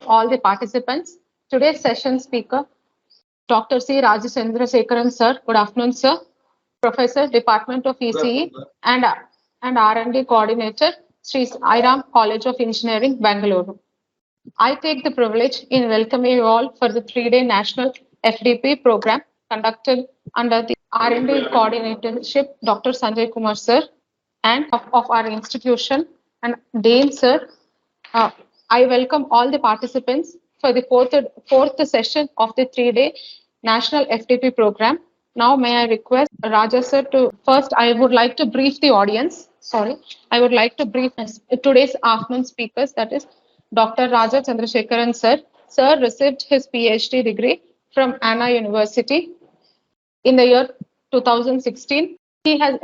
all the participants. Today's session speaker, Dr. C. Rajachandra sir. Good afternoon, sir. Professor, Department of ECE and R&D Coordinator, Sri Sairam College of Engineering, Bangalore. I take the privilege in welcoming you all for the 3-day National FDP program conducted under the R&D coordinatorship, Dr. Sanjay Kumar sir, and of our institution and Dean sir. I welcome all the participants for the fourth session of the 3-day National FDP program. Now, may I request Raja sir to first, I would like to brief the audience. Sorry, I would like to brief today's afternoon speakers, that is Dr. Raja Chandrasekharan sir. Sir received his PhD degree from Anna University in the year 2016. He has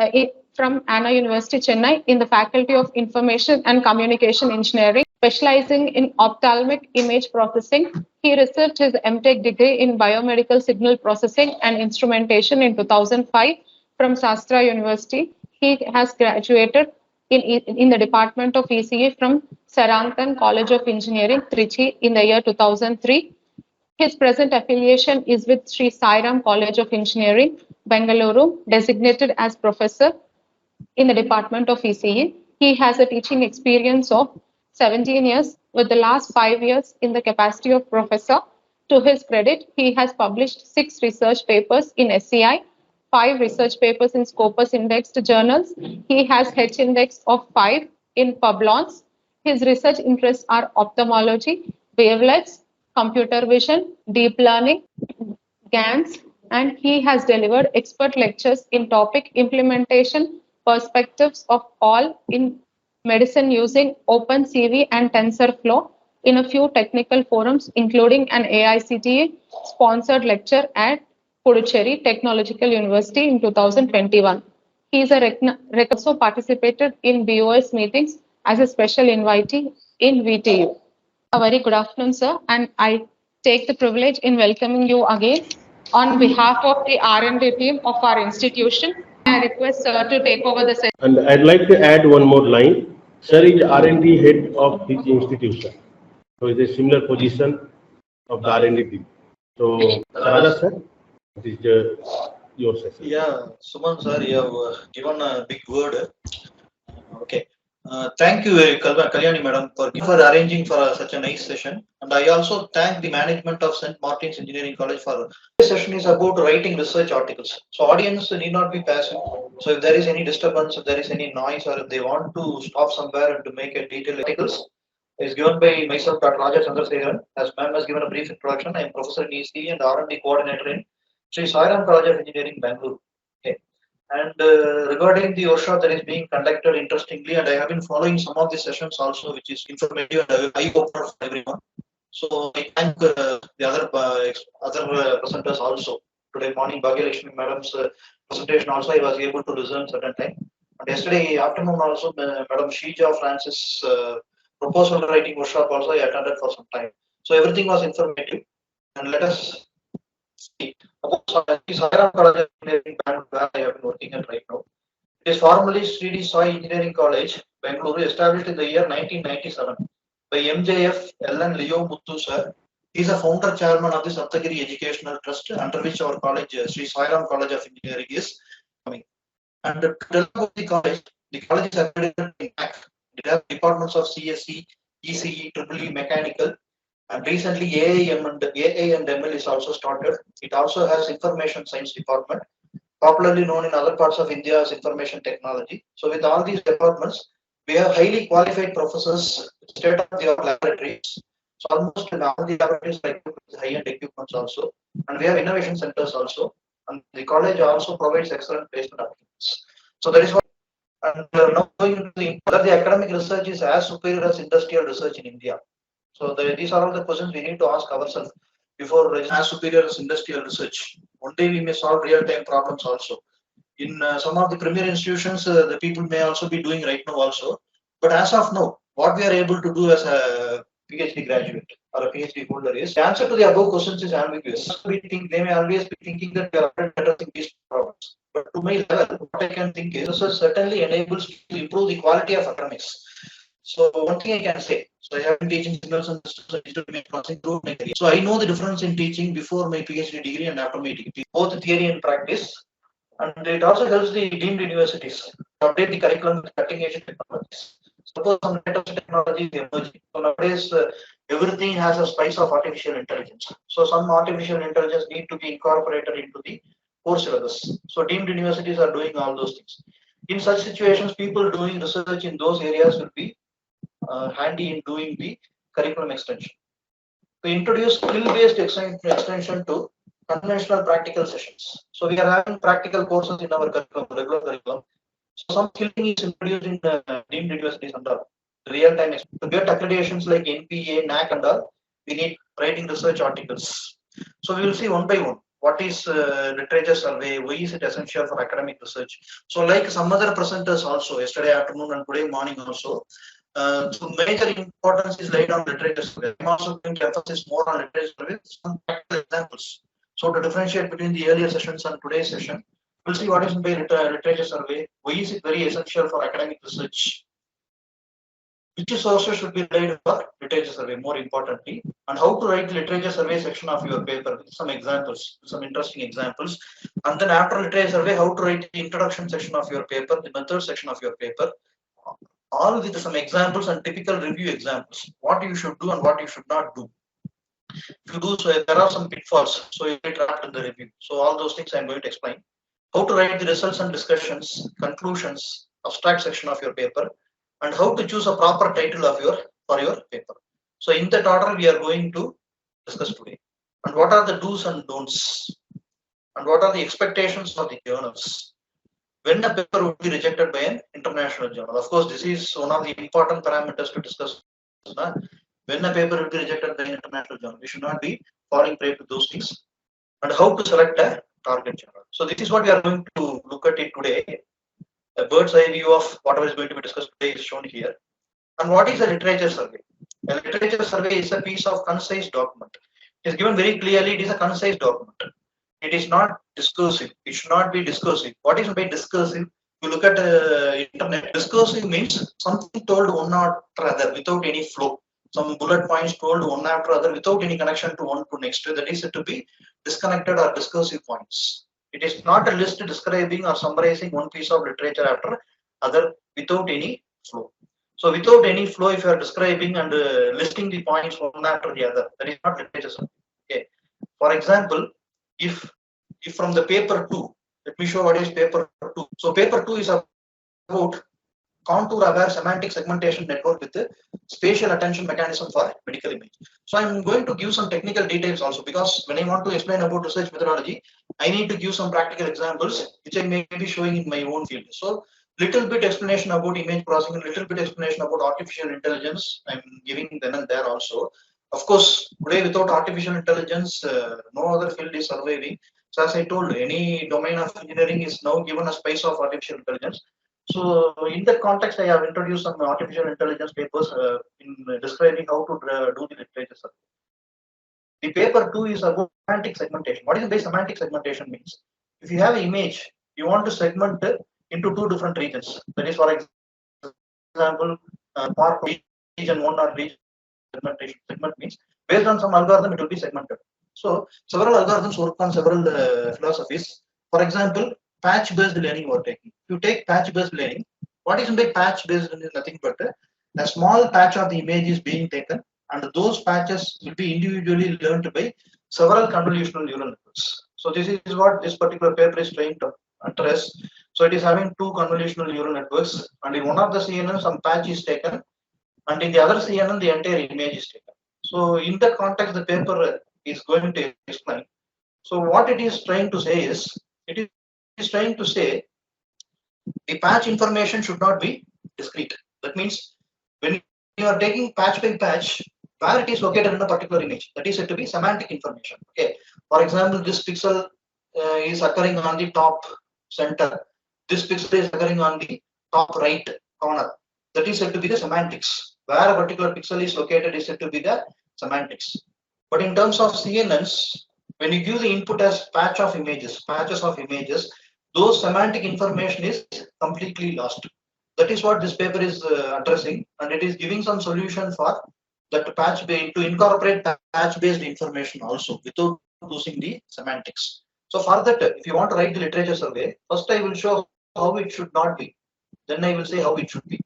from Anna University, Chennai, in the Faculty of Information and Communication Engineering, specializing in ophthalmic image processing. He received his MTech degree in Biomedical Signal Processing and Instrumentation in 2005 from Shastra University. He has graduated in the Department of ECE from Sarantan College of Engineering, Trichy, in the year 2003. His present affiliation is with Sri Sairam College of Engineering, Bengaluru, designated as professor in the Department of ECE. He has a teaching experience of 17 years, with the last 5 years in the capacity of professor. To his credit, he has published 6 research papers in SCI, 5 research papers in Scopus indexed journals. He has H index of 5 in Publons. His research interests are ophthalmology, wavelets, computer vision, deep learning, GANs, and he has delivered expert lectures in topic implementation perspectives of all in medicine using OpenCV and TensorFlow in a few technical forums, including an AICTE sponsored lecture at Puducherry Technological University in 2021. He is also participated in BOS meetings as a special invitee in VTU. A very good afternoon, sir, and I take the privilege in welcoming you again on behalf of the R&D team of our institution. I request sir to take over the session. And I'd like to add one more line. Sir is R&D head of his institution. So it's a similar position of the R&D team. So, Raja sir, it is your session. Yeah, Suman sir, you have given a big word. Okay. Thank you, Kalyani madam, for arranging for such a nice session. And I also thank the management of St. Martin's Engineering College for this session is about writing research articles. So audience need not be passive. So if there is any disturbance, if there is any noise, or if they want to stop somewhere and to make a detailed articles, is given by myself, Dr. Raja Chandrasekharan. As ma'am has given a brief introduction, I am professor in ECE and R&D coordinator in Sri Sairam College of Engineering, Bangalore. Okay. And regarding the workshop that is being conducted interestingly, and I have been following some of the sessions also, which is informative and eye-opener for everyone. So I thank the other presenters also. Today morning, Bhagyalakshmi madam's presentation also I was able to listen certain time. And yesterday afternoon also, Madam Shija Francis proposal writing workshop also I attended for some time. So everything was informative. And let us see about Sairam College of Engineering, Bangalore, where I have been working at right now. It is formally Sri Sai Engineering College, Bangalore, established in the year 1997 by MJF L.N. Leo Muthu sir. He is a founder chairman of the Saptagiri Educational Trust, under which our college, Sri Sairam College of Engineering, is coming. And to tell about the college is accredited in MAC. It has departments of CSE, ECE, EEE, Mechanical, and recently AA and ML is also started. It also has Information Science Department, popularly known in other parts of India as Information Technology. So with all these departments, we have highly qualified professors, state-of-the-art laboratories. So almost in all the laboratories are equipped with high-end equipments also, and we have innovation centers also. And the college also provides excellent placement opportunities. So that is what. And now going into whether the academic research is as superior as industrial research in India. So these are all the questions we need to ask ourselves before as superior as industrial research. One day we may solve real-time problems also. In some of the premier institutions, the people may also be doing right now also. But as of now, what we are able to do as a PhD graduate or a PhD holder is the answer to the above questions is ambiguous. They may always be thinking that we are addressing these problems. But to my level, what I can think is research certainly enables to improve the quality of academics. So one thing I can say, so I have been teaching signals and systems and digital image processing throughout my career. So I know the difference in teaching before my PhD degree and after my degree, both theory and practice. And it also helps the deemed universities to update the curriculum with cutting edge technologies. Suppose some latest technology is emerging. So nowadays, everything has a spice of artificial intelligence. So some artificial intelligence need to be incorporated into the core syllabus. So deemed universities are doing all those things. In such situations, people doing research in those areas will be handy in doing the curriculum extension. We introduce skill-based extension to conventional practical sessions. So we are having practical courses in our curriculum, regular curriculum. So some skilling is introduced in deemed universities and all. Real-time to get accreditations like NPA, NAC and all, we need writing research articles. So we will see one by one. What is literature survey? Why is it essential for academic research? So like some other presenters also, yesterday afternoon and today morning also, so major importance is laid on literature survey. I'm also going to emphasize more on literature survey, some practical examples. So to differentiate between the earlier sessions and today's session, we'll see what is by literature survey, why is it very essential for academic research, which sources should be laid for literature survey more importantly, and how to write the literature survey section of your paper with some examples, some interesting examples. And then after literature survey, how to write the introduction section of your paper, the method section of your paper, all with some examples and typical review examples, what you should do and what you should not do. If you do so, there are some pitfalls, so you get trapped in the review. So all those things I'm going to explain. How to write the results and discussions, conclusions, abstract section of your paper, and how to choose a proper title for your paper. So in that order, we are going to discuss today. And what are the do's and don'ts? And what are the expectations of the journals? When a paper would be rejected by an international journal. Of course, this is one of the important parameters to discuss. When a paper will be rejected by an international journal, we should not be falling prey to those things. And how to select a target journal. So this is what we are going to look at it today. A bird's eye view of whatever is going to be discussed today is shown here. And what is a literature survey? A literature survey is a piece of concise document. It is given very clearly, it is a concise document. It is not discursive. It should not be discursive. What is by discursive? You look at internet. Discursive means something told one after other without any flow. Some bullet points told one after other without any connection to one to next. That is said to be disconnected or discursive points. It is not a list describing or summarizing one piece of literature after other without any flow. So without any flow, if you are describing and listing the points one after the other, that is not literature. Okay. For example, if from the paper 2, let me show what is paper 2. So paper 2 is about contour aware semantic segmentation network with the spatial attention mechanism for medical image. So I'm going to give some technical details also, because when I want to explain about research methodology, I need to give some practical examples which I may be showing in my own field. So little bit explanation about image processing, little bit explanation about artificial intelligence I'm giving then and there also. Of course, today without artificial intelligence, no other field is surviving. So as I told, any domain of engineering is now given a spice of artificial intelligence. So in that context, I have introduced some artificial intelligence papers in describing how to do the literature survey. The paper 2 is about semantic segmentation. What is by semantic segmentation means? If you have an image, you want to segment it into two different regions. That is, for example, part region 1 or region segmentation. Segment means based on some algorithm, it will be segmented. So several algorithms work on several philosophies. For example, patch-based learning we're taking. If you take patch-based learning, what is by patch-based learning is nothing but a small patch of the image is being taken, and those patches will be individually learned by several convolutional neural networks. So this is what this particular paper is trying to address. So it is having two convolutional neural networks, and in one of the CNN, some patch is taken, and in the other CNN, the entire image is taken. So in that context, the paper is going to explain. So what it is trying to say is, it is trying to say the patch information should not be discrete. That means when you are taking patch by patch, where it is located in a particular image, that is said to be semantic information. Okay. For example, this pixel is occurring on the top center. This pixel is occurring on the top right corner. That is said to be the semantics. Where a particular pixel is located is said to be the semantics. But in terms of CNNs, when you give the input as patches of images, those semantic information is completely lost. That is what this paper is addressing, and it is giving some solution for that patch to incorporate patch based information also without losing the semantics. So for that, if you want to write the literature survey, first I will show how it should not be. Then I will say how it should be.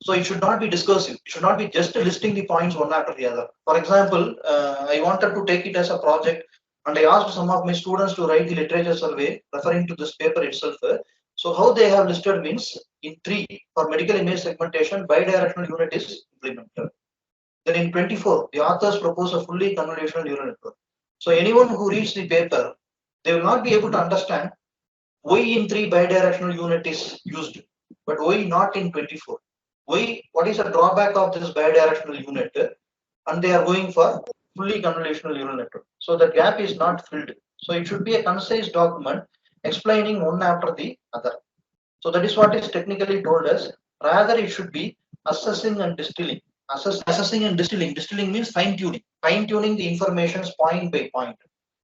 So it should not be discursive. It should not be just listing the points one after the other. For example, I wanted to take it as a project, and I asked some of my students to write the literature survey referring to this paper itself. So how they have listed means in 3 for medical image segmentation, bidirectional unit is implemented. Then in 24, the authors propose a fully convolutional neural network. So anyone who reads the paper, they will not be able to understand why in 3 bidirectional unit is used, but why not in 24. Why? What is the drawback of this bidirectional unit? And they are going for fully convolutional neural network. So the gap is not filled. So it should be a concise document explaining one after the other. So that is what is technically told us. Rather, it should be assessing and distilling. Assessing and distilling. Distilling means fine tuning. Fine tuning the information point by point.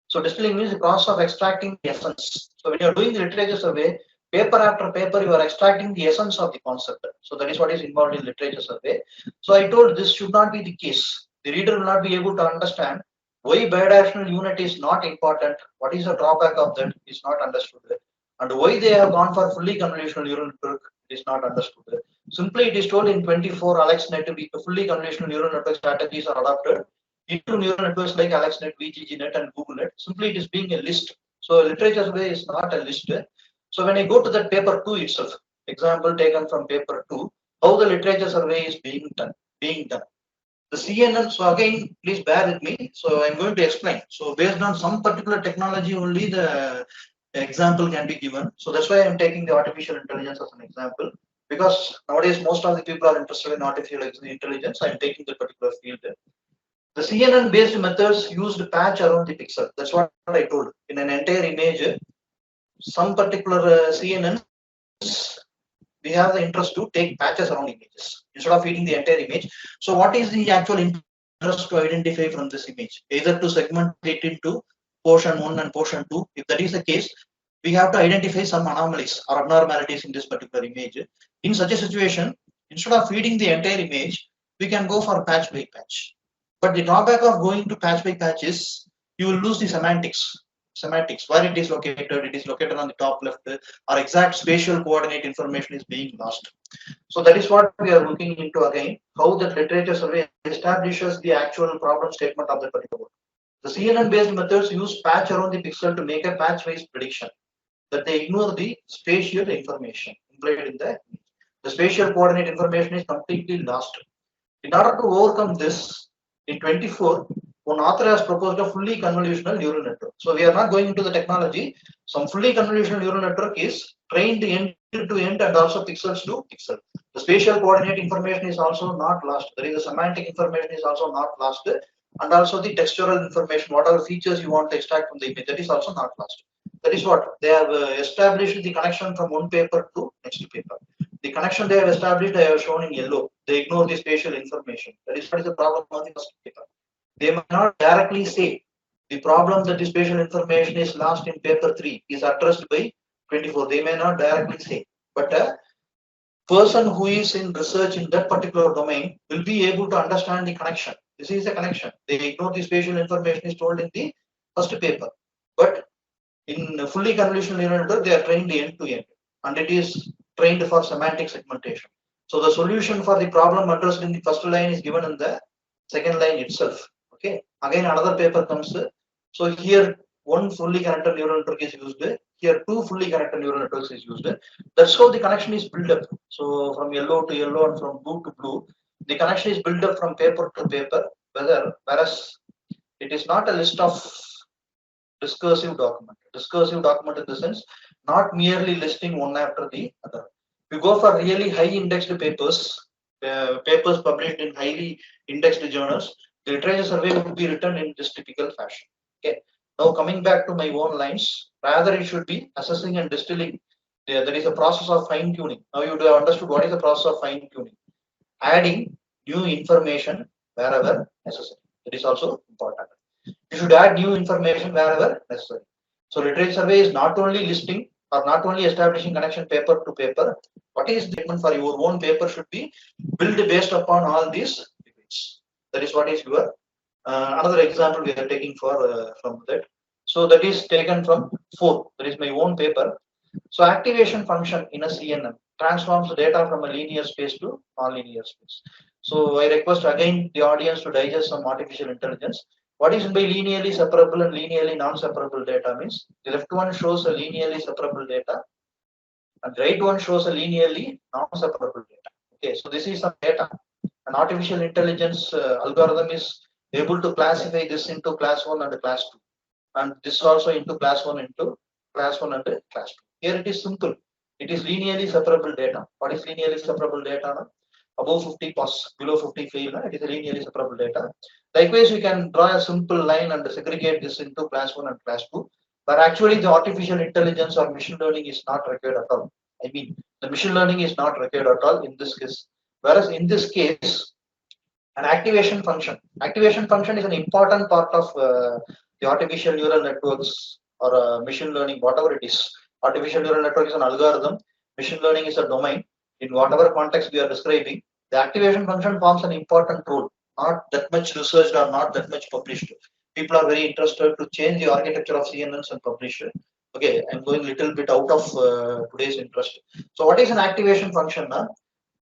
So distilling means the process of extracting the essence. So when you are doing the literature survey, paper after paper, you are extracting the essence of the concept. So that is what is involved in literature survey. So I told this should not be the case. The reader will not be able to understand why bidirectional unit is not important. What is the drawback of that is not understood. And why they have gone for fully convolutional neural network is not understood. Simply it is told in 24 AlexNet fully convolutional neural network strategies are adopted into neural networks like AlexNet, VGGNet and GoogleNet. Simply it is being a list. So literature survey is not a list. So when I go to that paper 2 itself, example taken from paper 2, how the literature survey is being done. The CNN, so again, please bear with me. So I'm going to explain. So based on some particular technology only the example can be given. So that's why I'm taking the artificial intelligence as an example. Because nowadays most of the people are interested in artificial intelligence. I'm taking the particular field. The CNN based methods used patch around the pixel. That's what I told. In an entire image, some particular CNN, we have the interest to take patches around images instead of feeding the entire image. So what is the actual interest to identify from this image? Either to segment it into portion 1 and portion 2. If that is the case, we have to identify some anomalies or abnormalities in this particular image. In such a situation, instead of feeding the entire image, we can go for patch by patch. But the drawback of going to patch by patch is you will lose the semantics, where it is located on the top left, or exact spatial coordinate information is being lost. So that is what we are looking into again, how that literature survey establishes the actual problem statement of the particular. The CNN based methods use patch around the pixel to make a patch wise prediction that they ignore the spatial information implied in the spatial coordinate information is completely lost. In order to overcome this, in 24, one author has proposed a fully convolutional neural network. So we are not going into the technology. Some fully convolutional neural network is trained end to end and also pixels to pixel. The spatial coordinate information is also not lost. There is a semantic information is also not lost. And also the textural information, whatever features you want to extract from the image, that is also not lost. That is what they have established the connection from one paper to next paper. The connection they have established, I have shown in yellow. They ignore the spatial information. That is what is the problem of the first paper. They may not directly say the problem that the spatial information is lost in paper 3 is addressed by 24. They may not directly say, but a person who is in research in that particular domain will be able to understand the connection. This is the connection. They ignore the spatial information is told in the first paper, but in fully convolutional neural network, they are trained end to end, and it is trained for semantic segmentation. So the solution for the problem addressed in the first line is given in the second line itself. Okay. Again, another paper comes. So here one fully connected neural network is used. Here 2 fully connected neural networks is used. That's how the connection is built up. So from yellow to yellow and from blue to blue, the connection is built up from paper to paper. Whereas it is not a list of discursive document. Discursive document in the sense, not merely listing one after the other. We go for really high indexed papers, papers published in highly indexed journals. The literature survey would be written in this typical fashion. Okay. Now coming back to my own lines, rather it should be assessing and distilling. There is a process of fine tuning. Now you would have understood what is the process of fine tuning. Adding new information wherever necessary. It is also important. You should add new information wherever necessary. So literature survey is not only listing or not only establishing connection paper to paper, What is the statement for your own paper should be built based upon all these debates. That is what is your another example we are taking for from that. So that is taken from 4. That is my own paper. So activation function in a CNN transforms data from a linear space to non-linear space. So I request again the audience to digest some artificial intelligence. What is by linearly separable and linearly non-separable data means the left one shows a linearly separable data and right one shows a linearly non-separable data. Okay, so this is some data. An artificial intelligence algorithm is able to classify this into class 1 and class 2, and this also into class 1 into class 1 and class 2. Here it is simple. It is linearly separable data. What is linearly separable data? Above 50 pass, below 50 fail. It is a linearly separable data. Likewise, we can draw a simple line and segregate this into class 1 and class 2. But actually, the artificial intelligence or machine learning is not required at all. I mean, the machine learning is not required at all in this case. Whereas in this case, an activation function is an important part of the artificial neural networks or machine learning, whatever it is. Artificial neural network is an algorithm. Machine learning is a domain. In whatever context we are describing, the activation function forms an important role. Not that much researched or not that much published. People are very interested to change the architecture of CNNs and publish it. Okay, I'm going a little bit out of today's interest. So what is an activation function?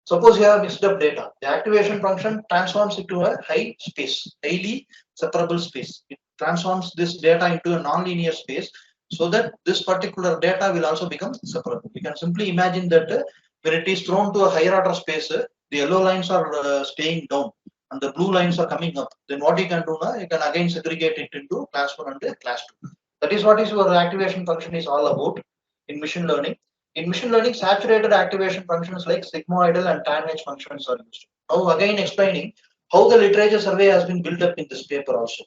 Suppose you have mixed up data. The activation function transforms it to a highly separable space. It transforms this data into a non-linear space so that this particular data will also become separable. You can simply imagine that when it is thrown to a higher order space, the yellow lines are staying down and the blue lines are coming up. Then what you can do now, you can again segregate it into class 1 and class 2. That is what is your activation function is all about in machine learning. In machine learning, saturated activation functions like sigmoidal and tan-H functions are used. Now again explaining how the literature survey has been built up in this paper also.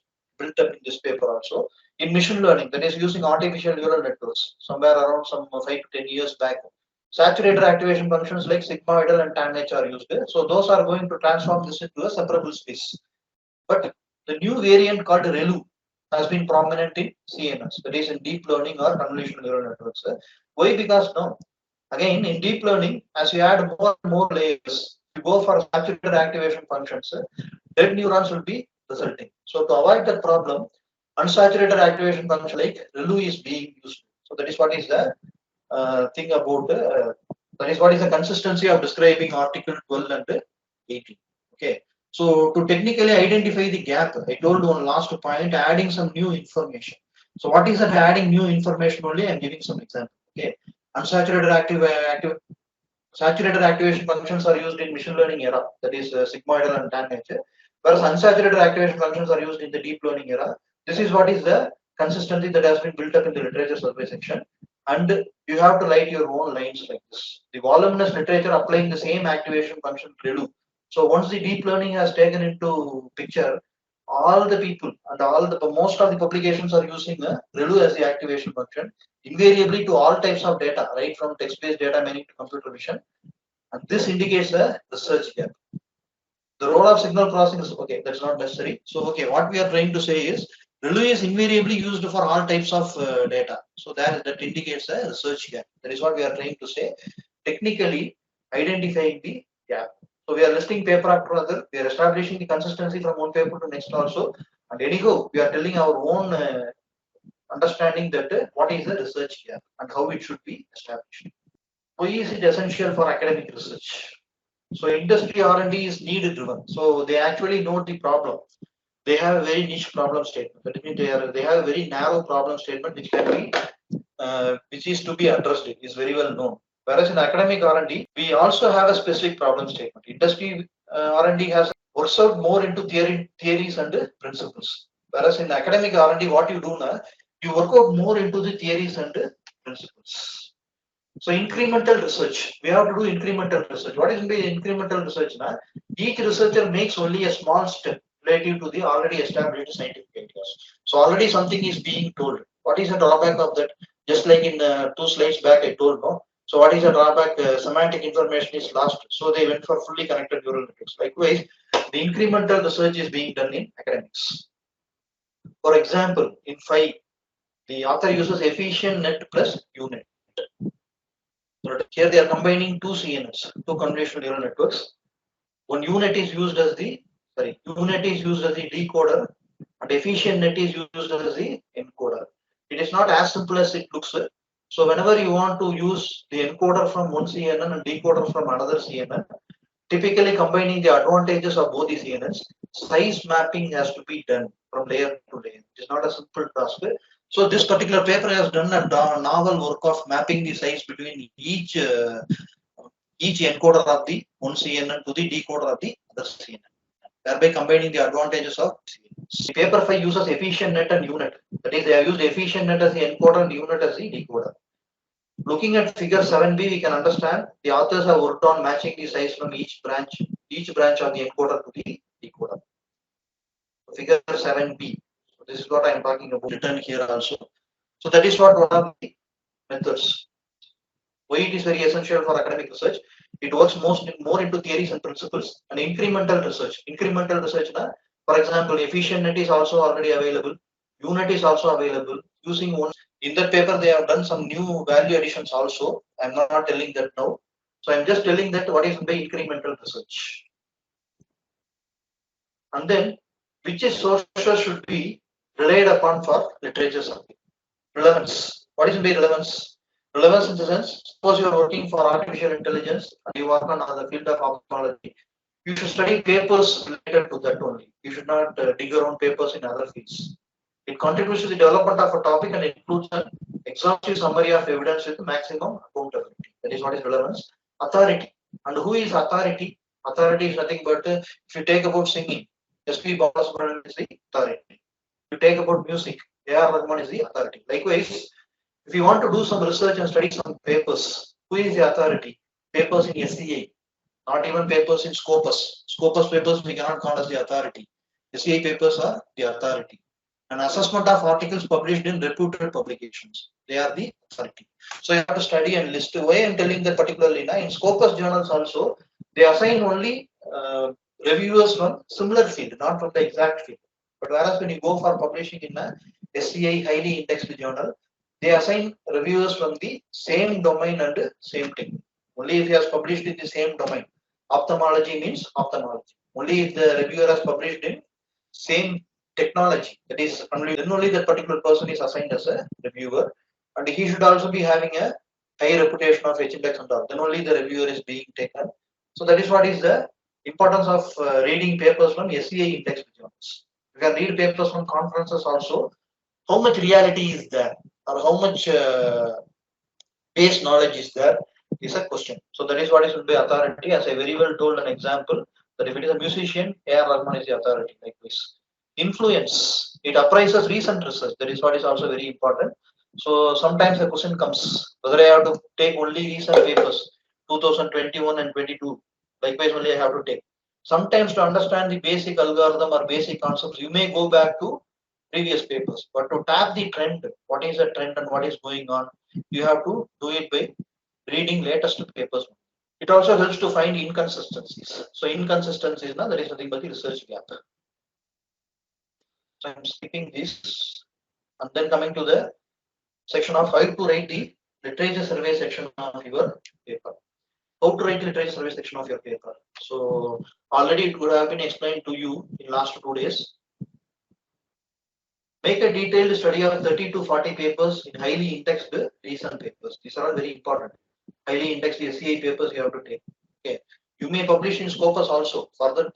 In machine learning, that is using artificial neural networks, somewhere around some 5 to 10 years back. Saturated activation functions like sigmoidal and tan-H are used. So those are going to transform this into a separable space. But the new variant called ReLU has been prominent in CNNs, that is in deep learning or convolutional neural networks. Why? Because no. Again, in deep learning, as you add more and more layers, you go for saturated activation functions, dead neurons will be resulting. So to avoid that problem, unsaturated activation function like ReLU is being used. So that is what is the thing about that is what is the consistency of describing article 12 and 18. Okay. So to technically identify the gap, I told one last point, adding some new information. So what is that adding new information only? I'm giving some example. Okay. Unsaturated saturated activation functions are used in machine learning era, that is sigmoidal and tan-H, whereas unsaturated activation functions are used in the deep learning era. This is what is the consistency that has been built up in the literature survey section, and you have to write your own lines like this. The voluminous literature applying the same activation function ReLU. So once the deep learning has taken into picture, all the people and most of the publications are using ReLU as the activation function, invariably to all types of data, right from text-based data mining to computer vision, and this indicates a research gap. The role of signal processing is okay, that's not necessary. So okay, what we are trying to say is ReLU is invariably used for all types of data. So that indicates a research gap. That is what we are trying to say. Technically identifying the gap. So we are listing paper after other. We are establishing the consistency from one paper to next also. And anyhow, we are telling our own understanding that what is the research gap and how it should be established. Why is it essential for academic research? So industry R&D is need driven. So they actually know the problem. They have a very niche problem statement. That means they have a very narrow problem statement which can be which is to be addressed. It is very well known. Whereas in academic R&D, we also have a specific problem statement. Industry R&D works out more into theories and principles. Whereas in academic R&D, what you do now, you work out more into the theories and principles. So incremental research, we have to do incremental research. What is incremental research now? Each researcher makes only a small step relative to the already established scientific ideas. So already something is being told. What is the drawback of that? Just like in 2 slides back, I told no. So what is the drawback? Semantic information is lost. So they went for fully connected neural networks. Likewise, the incremental research is being done in academics. For example, in 5, the author uses efficient net plus unit. Here they are combining two CNNs, two convolutional neural networks. One unit is used as the decoder, and efficient net is used as the encoder. It is not as simple as it looks. So whenever you want to use the encoder from one CNN and decoder from another CNN, typically combining the advantages of both the CNNs, size mapping has to be done from layer to layer. It is not a simple task. So this particular paper has done a novel work of mapping the size between each encoder of the one CNN to the decoder of the other CNN, thereby combining the advantages of CNN. Paper 5 uses efficient net and UNet. That is, they have used efficient net as the encoder and UNet as the decoder. Looking at figure 7b, we can understand the authors have worked on matching the size from each branch of the encoder to the decoder. Figure 7b. So this is what I am talking about, written here also. So that is what one of the methods. Why it is very essential for academic research? It works more into theories and principles and incremental research. Incremental research, for example, efficient net is also already available. UNet is also available. Using one in that paper, they have done some new value additions also. I'm not telling that now. So I'm just telling that what is by incremental research. And then, which is sources should be relied upon for literature survey. Relevance. What is by relevance? Relevance in the sense, suppose you are working for artificial intelligence and you work on the field of ophthalmology. You should study papers related to that only. You should not dig around papers in other fields. It contributes to the development of a topic and includes an exhaustive summary of evidence with maximum accountability. That is what is relevance. Authority. And who is authority? Authority is nothing but if you take about singing, S.P. Balasubramanian is the authority. If you take about music, A.R. Rahman is the authority. Likewise, if you want to do some research and study some papers, who is the authority? Papers in SCA, not even papers in Scopus. Scopus papers we cannot call as the authority. SCA papers are the authority. An assessment of articles published in reputed publications, they are the authority. So you have to study and list. Why I am telling that particularly now, in Scopus journals also, they assign only reviewers from similar field, not from the exact field. But whereas when you go for publishing in a SCI highly indexed journal, they assign reviewers from the same domain and same technique. Only if he has published in the same domain. Ophthalmology means ophthalmology. Only if the reviewer has published in same technology, that is then only that particular person is assigned as a reviewer, and he should also be having a high reputation of H-index and all. Then only the reviewer is being taken. So that is what is the importance of reading papers from SCI indexed journals. You can read papers from conferences also. How much reality is there, or how much base knowledge is there, is a question. So that is what is will be authority. As I very well told an example, that if it is a musician, A.R. Rahman is the authority. Like this. Influence, it appraises recent research. That is what is also very important. So sometimes the question comes whether I have to take only recent papers, 2021 and 22. Likewise, only I have to take. Sometimes to understand the basic algorithm or basic concepts, you may go back to previous papers. But to tap the trend, what is the trend and what is going on, you have to do it by reading latest papers. It also helps to find inconsistencies. So inconsistencies, that is nothing but the research gap. So I'm skipping this and then coming to the section of how to write the literature survey section of your paper. How to write the literature survey section of your paper. So already it would have been explained to you in last 2 days. Make a detailed study of 30 to 40 papers in highly indexed recent papers. These are all very important. Highly indexed SCI papers you have to take. Okay. You may publish in Scopus also for that.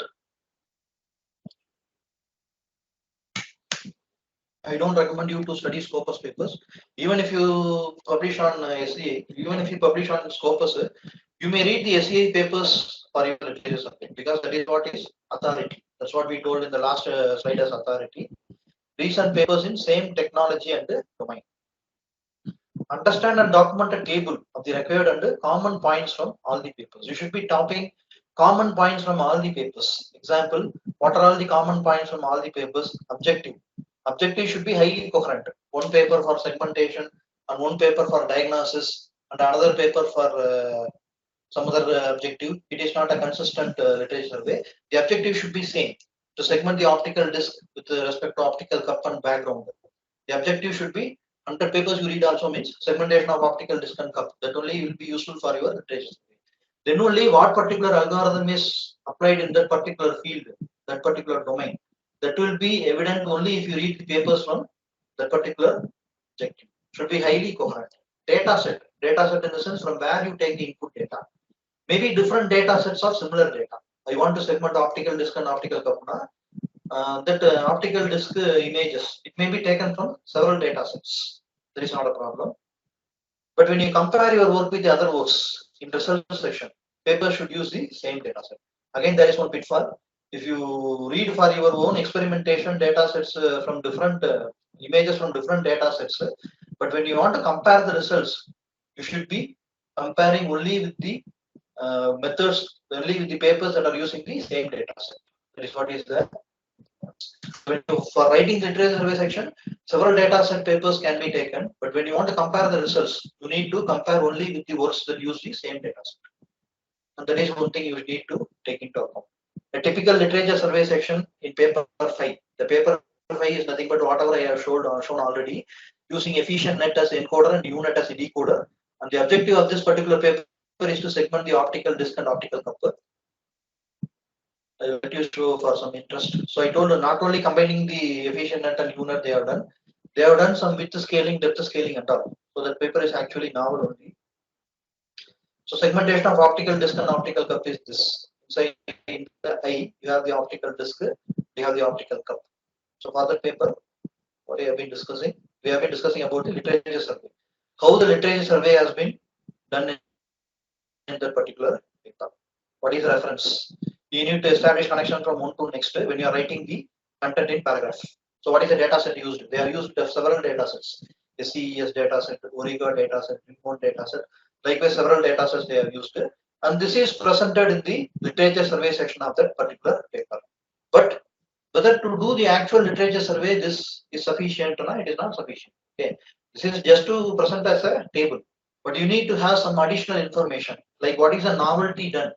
I don't recommend you to study Scopus papers. Even if you publish on SCA, even if you publish on Scopus, you may read the SCA papers for your literature subject, because that is what is authority. That's what we told in the last slide as authority. Recent papers in same technology and domain. Understand and document a table of the required and common points from all the papers. You should be topping common points from all the papers. Example, what are all the common points from all the papers? Objective. Objective should be highly coherent. One paper for segmentation and one paper for diagnosis and another paper for some other objective. It is not a consistent literature survey. The objective should be same, to segment the optical disc with respect to optical cup and background. The objective should be 100 papers you read also means segmentation of optical disc and cup. That only will be useful for your literature. Then only what particular algorithm is applied in that particular field, that particular domain. That will be evident only if you read the papers from that particular objective. Should be highly coherent. Data set in the sense from where you take the input data. Maybe different data sets of similar data. I want to segment optical disc and optical cup. That optical disc images, it may be taken from several data sets. There is not a problem. But when you compare your work with the other works in research section, papers should use the same data set. Again, there is one pitfall. If you read for your own experimentation data sets from different images from different data sets, but when you want to compare the results, you should be comparing only with the methods, only with the papers that are using the same data set. That is what is there. For writing the literature survey section, several data set papers can be taken, but when you want to compare the results, you need to compare only with the works that use the same data set. And that is one thing you need to take into account. A typical literature survey section in paper 5. The paper 5 is nothing but whatever I have shown already, using efficient net as encoder and UNet as a decoder. And the objective of this particular paper is to segment the optical disc and optical coupler. I will let you show for some interest. So I told you not only combining the efficient net and UNet they have done some width scaling, depth scaling and all. So that paper is actually novel only. So segmentation of optical disc and optical cup is this. Inside in the eye, you have the optical disc, you have the optical cup. So for that paper, what we have been discussing, we have been discussing about the literature survey. How the literature survey has been done in that particular paper. What is the reference? You need to establish connection from one to next when you are writing the content in paragraph. So what is the data set used? They have used several data sets. The CES data set, Origa data set, remote data set. Likewise, several data sets they have used. And this is presented in the literature survey section of that particular paper. But whether to do the actual literature survey, this is sufficient or not, it is not sufficient. Okay. This is just to present as a table. But you need to have some additional information, like what is a novelty done.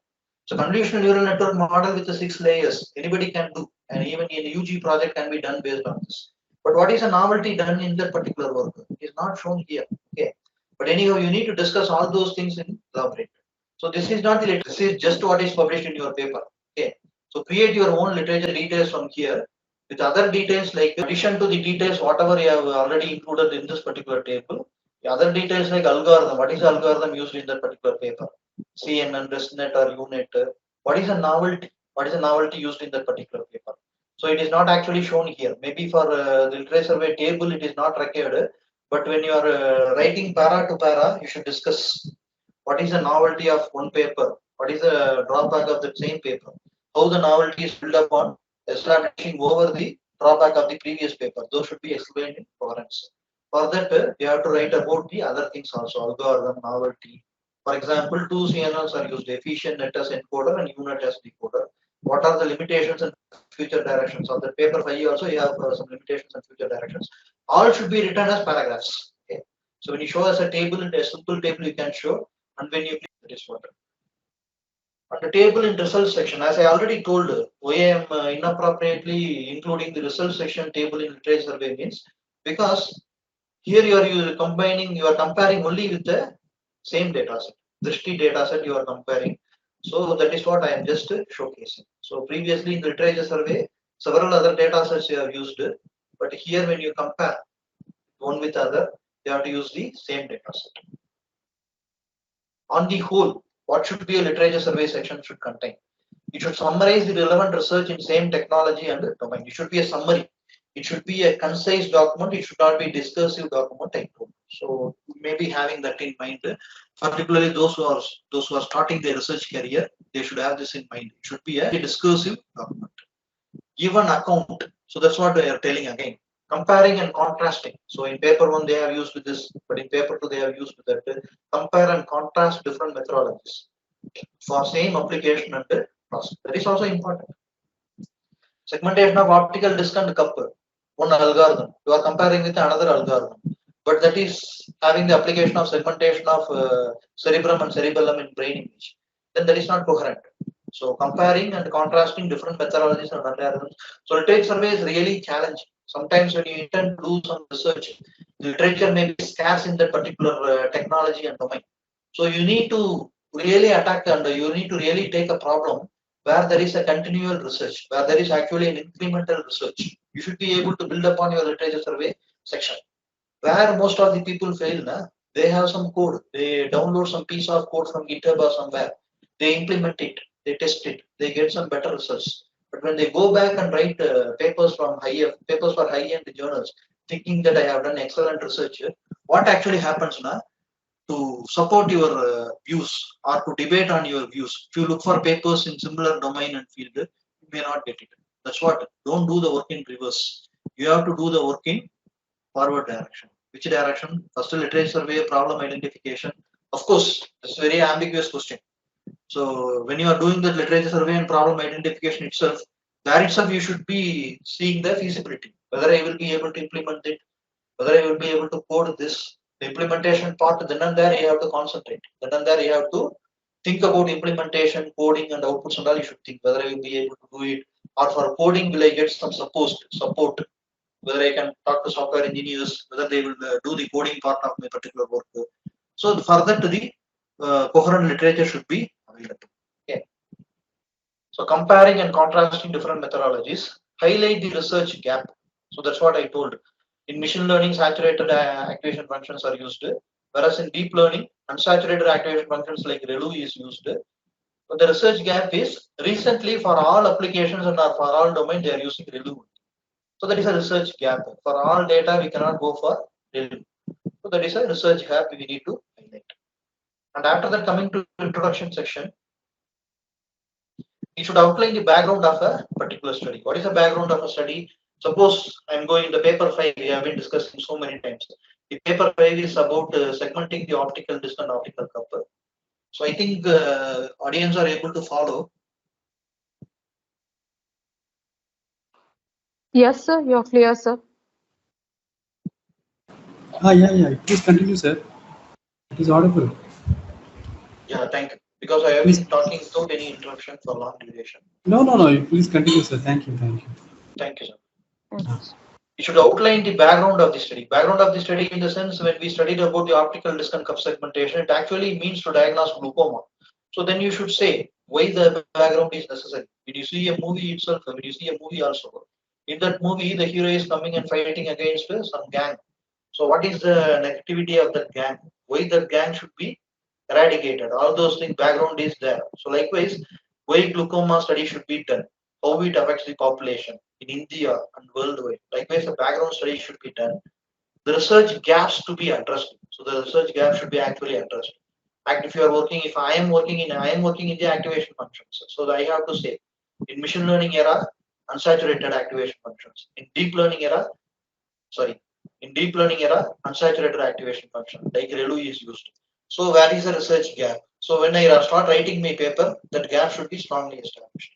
So convolutional neural network model with the 6 layers, anybody can do, and even in a UG project can be done based on this. But what is a novelty done in that particular work? It is not shown here. Okay. But anyhow, you need to discuss all those things in laboratory. So this is not the literature, this is just what is published in your paper. Okay. So create your own literature details from here with other details, like in addition to the details, whatever you have already included in this particular table, the other details like algorithm, what is the algorithm used in that particular paper? CNN, ResNet or UNet, what is a novelty? What is a novelty used in that particular paper? So it is not actually shown here. Maybe for the literature survey table, it is not required. But when you are writing para to para, you should discuss what is the novelty of one paper, what is the drawback of the same paper, how the novelty is built upon establishing over the drawback of the previous paper. Those should be explained in coherence. For that, you have to write about the other things also, algorithm, novelty. For example, two CNNs are used, efficient net as encoder and UNet as decoder. What are the limitations and future directions? On the paper 5 also you have some limitations and future directions. All should be written as paragraphs. Okay. So when you show as a table, a simple table you can show, and when you click, that is what. On the table in results section, as I already told, why I am inappropriately including the results section table in literature survey means because here you are comparing only with the same data set, Drishti data set you are comparing. So that is what I am just showcasing. So previously in the literature survey, several other data sets you have used, but here when you compare one with other, you have to use the same data set. On the whole, what should be a literature survey section should contain? It should summarize the relevant research in same technology and domain. It should be a summary. It should be a concise document. It should not be a discursive document. So maybe having that in mind, particularly those who are starting their research career, they should have this in mind. It should be a discursive document. Give an account. So that's what they are telling again. Comparing and contrasting. So in paper 1 they have used this, but in paper 2 they have used that. Compare and contrast different methodologies for same application and process. That is also important. Segmentation of optical disc and cup. One algorithm. You are comparing with another algorithm, but that is having the application of segmentation of cerebrum and cerebellum in brain image. Then that is not coherent. So comparing and contrasting different methodologies and algorithms. So literature survey is really challenging. Sometimes when you intend to do some research, the literature may be scarce in that particular technology and domain. So you need to really attack and you need to really take a problem where there is a continual research, where there is actually an incremental research. You should be able to build upon your literature survey section. Where most of the people fail, they have some code, they download some piece of code from GitHub or somewhere, they implement it, they test it, they get some better results. But when they go back and write papers for high-end journals, thinking that I have done excellent research, what actually happens now? To support your views or to debate on your views, if you look for papers in similar domain and field, you may not get it. That's what. Don't do the work in reverse. You have to do the work in forward direction. Which direction? First, literature survey, problem identification. Of course, it's a very ambiguous question. So when you are doing the literature survey and problem identification itself, there itself you should be seeing the feasibility, whether I will be able to implement it, whether I will be able to code this. The implementation part, then and there you have to concentrate. Then and there you have to think about implementation, coding and outputs and all you should think whether I will be able to do it, or for coding will I get some support, whether I can talk to software engineers, whether they will do the coding part of my particular work. So further to the coherent literature should be available. Okay. So comparing and contrasting different methodologies, highlight the research gap. So that's what I told. In machine learning, saturated activation functions are used, whereas in deep learning, unsaturated activation functions like ReLU is used. But the research gap is recently for all applications and for all domains, they are using ReLU. So that is a research gap. For all data, we cannot go for ReLU. So that is a research gap we need to highlight. And after that, coming to introduction section, you should outline the background of a particular study. What is the background of a study? Suppose I'm going in the paper 5, we have been discussing so many times. The paper 5 is about segmenting the optical disc and optical coupler. So I think audience are able to follow. Yes, sir, you're clear, sir. Yeah. Please continue, sir. It is audible. Yeah, thank you. Because I have been talking without any interruption for long duration. No. Please continue, sir. Thank you. Thank you, sir. Yes. You should outline the background of the study. Background of the study in the sense when we studied about the optical disc and cup segmentation, it actually means to diagnose glaucoma. So then you should say why the background is necessary. When you see a movie itself, when you see a movie also, in that movie the hero is coming and fighting against some gang. So what is the negativity of that gang? Why that gang should be eradicated? All those things, background is there. So likewise, why glaucoma study should be done? How it affects the population in India and worldwide. Likewise, the background study should be done. The research gaps to be addressed. So the research gap should be actually addressed. Like if you are working, if I am working in the activation functions. So I have to say, in machine learning era, unsaturated activation functions. In deep learning era, unsaturated activation function, like ReLU is used. So where is the research gap? So when I start writing my paper, that gap should be strongly established.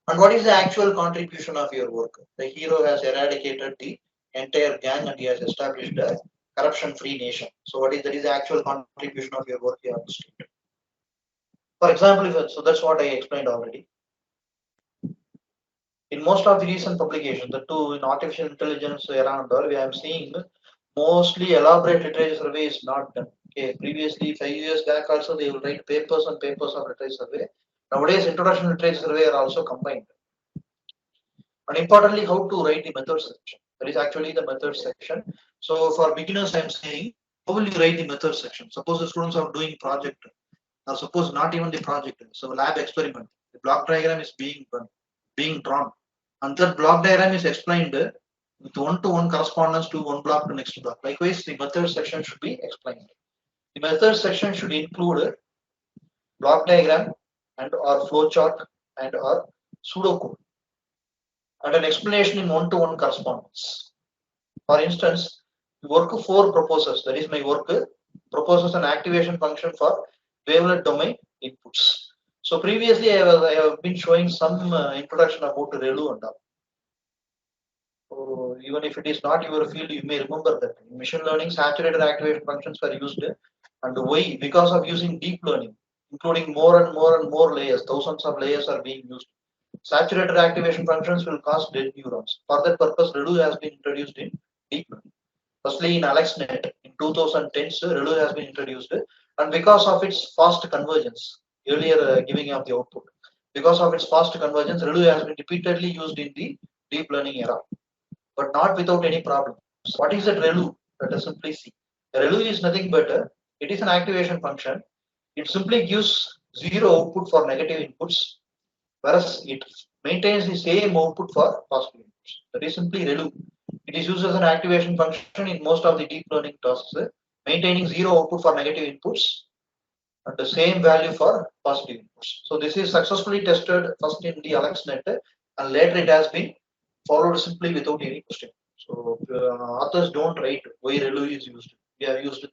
And what is the actual contribution of your work? The hero has eradicated the entire gang and he has established a corruption-free nation. So that is the actual contribution of your work you have to state. For example, so that's what I explained already. In most of the recent publications, the two in artificial intelligence era and all, we are seeing mostly elaborate literature survey is not done. Okay, previously 5 years back also they will write papers and papers of literature survey. Nowadays, introduction literature survey are also combined. And importantly, how to write the method section. That is actually the method section. So for beginners, I am saying, how will you write the method section? Suppose the students are doing project, or suppose not even the project, so lab experiment. The block diagram is being drawn, and that block diagram is explained with one-to-one correspondence to one block to next block. Likewise, the method section should be explained. The method section should include block diagram and or flowchart and or pseudocode and an explanation in one-to-one correspondence. For instance, work 4 proposes, that is my work, proposes an activation function for wavelet domain inputs. So previously I have been showing some introduction about ReLU and all. So even if it is not your field, you may remember that in machine learning, saturated activation functions were used, and why? Because of using deep learning, including more and more layers, thousands of layers are being used. Saturated activation functions will cause dead neurons. For that purpose, ReLU has been introduced in deep learning. Firstly, in AlexNet in 2010, ReLU has been introduced, and because of its fast convergence, earlier giving of the output, because of its fast convergence, ReLU has been repeatedly used in the deep learning era, but not without any problem. So what is that ReLU? Let us simply see. ReLU is nothing but it is an activation function. It simply gives zero output for negative inputs, whereas it maintains the same output for positive inputs. That is simply ReLU. It is used as an activation function in most of the deep learning tasks, maintaining zero output for negative inputs and the same value for positive inputs. So this is successfully tested first in the AlexNet, and later it has been followed simply without any question. So authors don't write why ReLU is used. We have used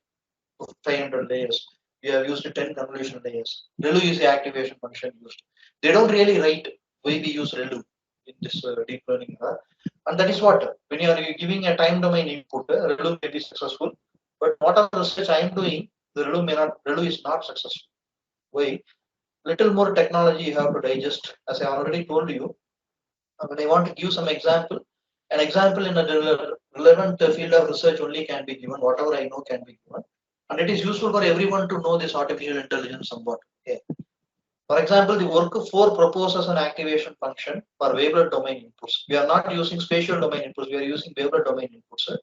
500 layers. We have used 10 convolution layers. ReLU is the activation function used. They don't really write why we use ReLU in this deep learning era. And that is what, when you are giving a time domain input, ReLU may be successful. But what are the research I am doing, the ReLU is not successful. Why? Little more technology you have to digest. As I already told you, when I want to give some example, an example in a relevant field of research only can be given. Whatever I know can be given. And it is useful for everyone to know this artificial intelligence somewhat. Okay. For example, the work 4 proposes an activation function for wavelet domain inputs. We are not using spatial domain inputs, we are using wavelet domain inputs.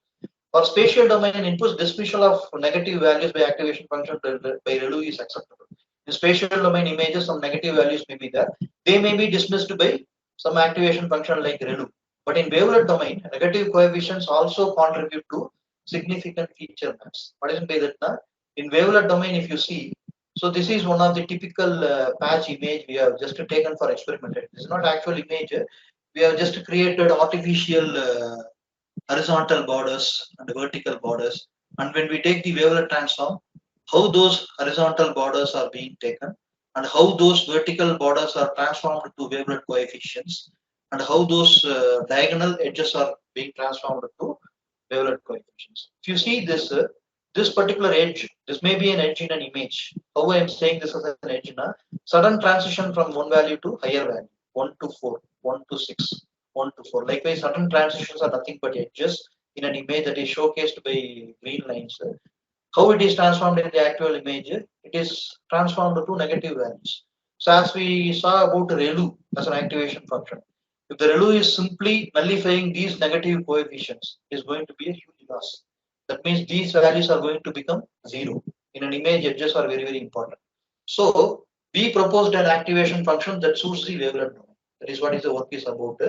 For spatial domain inputs, dismissal of negative values by activation function by ReLU is acceptable. In spatial domain images, some negative values may be there. They may be dismissed by some activation function like ReLU. But in wavelet domain, negative coefficients also contribute to significant feature maps. What is by that? Now? In wavelet domain, if you see, so this is one of the typical patch image we have just taken for experimental. This is not actual image. We have just created artificial horizontal borders and vertical borders. And when we take the wavelet transform, how those horizontal borders are being taken and how those vertical borders are transformed to wavelet coefficients and how those diagonal edges are being transformed to wavelet coefficients. If you see this, this particular edge, this may be an edge in an image. How I am saying this as an edge in a sudden transition from one value to higher value, 1 to 4, 1 to 6, 1 to 4. Likewise, sudden transitions are nothing but edges in an image that is showcased by green lines. How it is transformed in the actual image, it is transformed to negative values. So as we saw about ReLU as an activation function, if the ReLU is simply nullifying these negative coefficients, it is going to be a huge loss. That means these values are going to become 0. In an image, edges are very, very important. So we proposed an activation function that suits the wavelet domain. That is what is the work is about.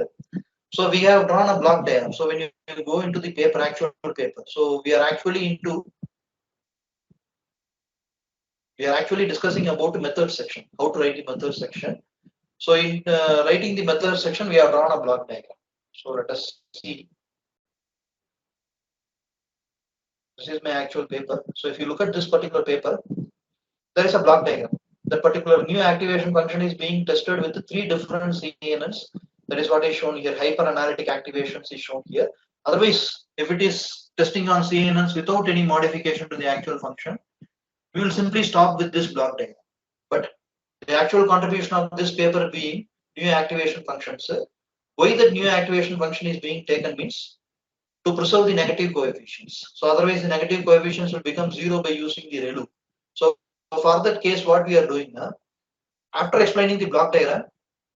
So we have drawn a block diagram. So when you go into the paper, actual paper, so we are actually discussing about the method section, how to write the method section. So in writing the method section, we have drawn a block diagram. So let us see. This is my actual paper. So if you look at this particular paper, there is a block diagram. The particular new activation function is being tested with 3 different CNNs. That is what is shown here. Hyperanalytic activations is shown here. Otherwise, if it is testing on CNNs without any modification to the actual function, we will simply stop with this block diagram. But the actual contribution of this paper being new activation functions. Why that new activation function is being taken means to preserve the negative coefficients. So otherwise the negative coefficients will become 0 by using the ReLU. So for that case, what we are doing now, after explaining the block diagram,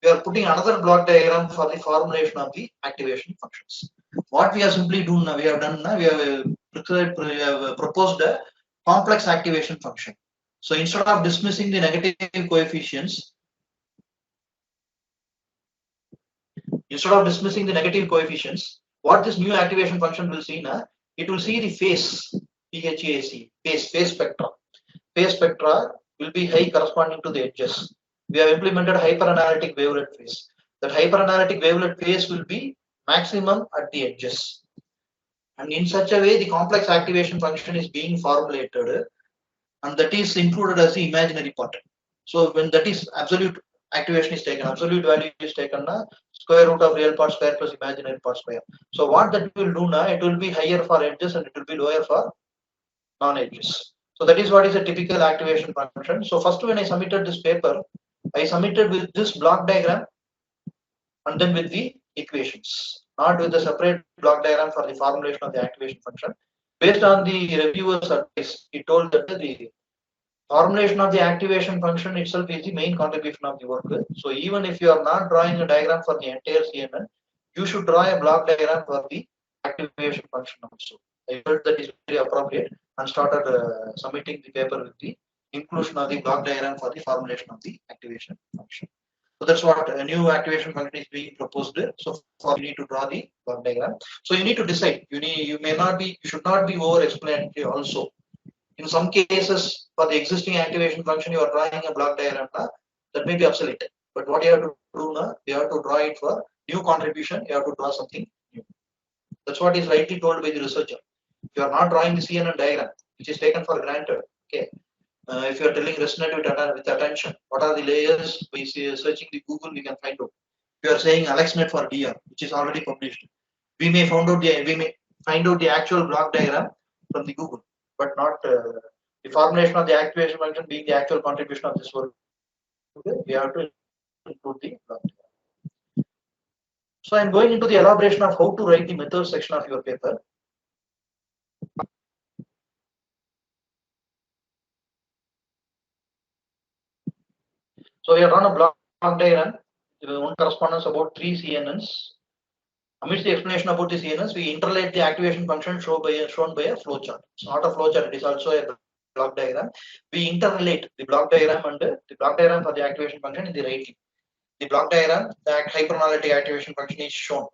we are putting another block diagram for the formulation of the activation functions. What we have simply done now, we have proposed a complex activation function. So instead of dismissing the negative coefficients, what this new activation function will see now, it will see the phase, PHAC, phase spectra. Phase spectra will be high corresponding to the edges. We have implemented hyperanalytic wavelet phase. That hyperanalytic wavelet phase will be maximum at the edges. And in such a way, the complex activation function is being formulated, and that is included as the imaginary part. So when that is absolute activation is taken, absolute value is taken, square root of real part square plus imaginary part square. So what that will do now, it will be higher for edges and it will be lower for non-edges. So that is what is a typical activation function. So first when I submitted this paper, I submitted with this block diagram and then with the equations, not with the separate block diagram for the formulation of the activation function. Based on the reviewer's advice, he told that the formulation of the activation function itself is the main contribution of the work. So even if you are not drawing a diagram for the entire CNN, you should draw a block diagram for the activation function also. I felt that is very appropriate and started submitting the paper with the inclusion of the block diagram for the formulation of the activation function. So that's what a new activation function is being proposed. So for you need to draw the block diagram. So you need to decide. You should not be over explanatory also. In some cases, for the existing activation function, you are drawing a block diagram that may be obsolete. But what you have to do now, you have to draw it for new contribution. You have to draw something new. That's what is rightly told by the researcher. If you are not drawing the CNN diagram, which is taken for granted, okay. If you are telling resonate with attention, what are the layers? By searching the Google, we can find out. If you are saying AlexNet for DR, which is already published, we may find out the actual block diagram from the Google, but not the formulation of the activation function being the actual contribution of this work. Okay, we have to include the block diagram. So I'm going into the elaboration of how to write the method section of your paper. So we have run a block diagram with one correspondence about 3 CNNs. Amidst the explanation about the CNNs, we interlate the activation function shown by a flowchart. It's not a flowchart, it is also a block diagram. We interrelate the block diagram and the block diagram for the activation function in the right. The block diagram, the hyperanalytic activation function is shown.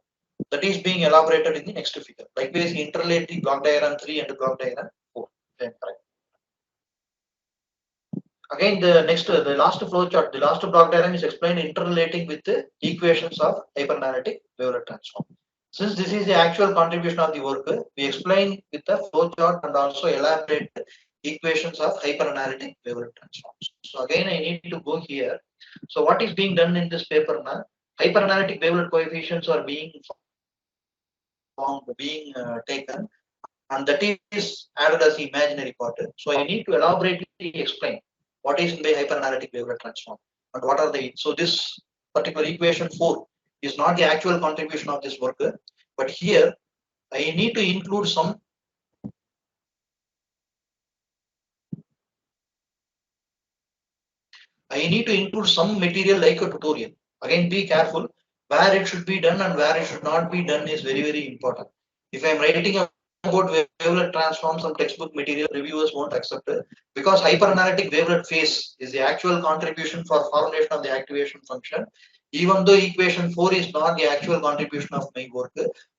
That is being elaborated in the next figure. Likewise, interrelate the block diagram 3 and the block diagram 4. Then correct. Again, the last flowchart, the last block diagram is explained interrelating with the equations of hyperanalytic wavelet transform. Since this is the actual contribution of the work, we explain with the flowchart and also elaborate equations of hyperanalytic wavelet transforms. So again, I need to go here. So what is being done in this paper now? Hyperanalytic wavelet coefficients are being taken, and that is added as the imaginary part. So I need to elaborately explain what is in the hyperanalytic wavelet transform and what are the. So this particular equation 4 is not the actual contribution of this work, but here I need to include some material like a tutorial. Again, be careful where it should be done and where it should not be done is very, very important. If I am writing about wavelet transform, some textbook material, reviewers won't accept it because hyperanalytic wavelet phase is the actual contribution for formulation of the activation function. Even though equation 4 is not the actual contribution of my work,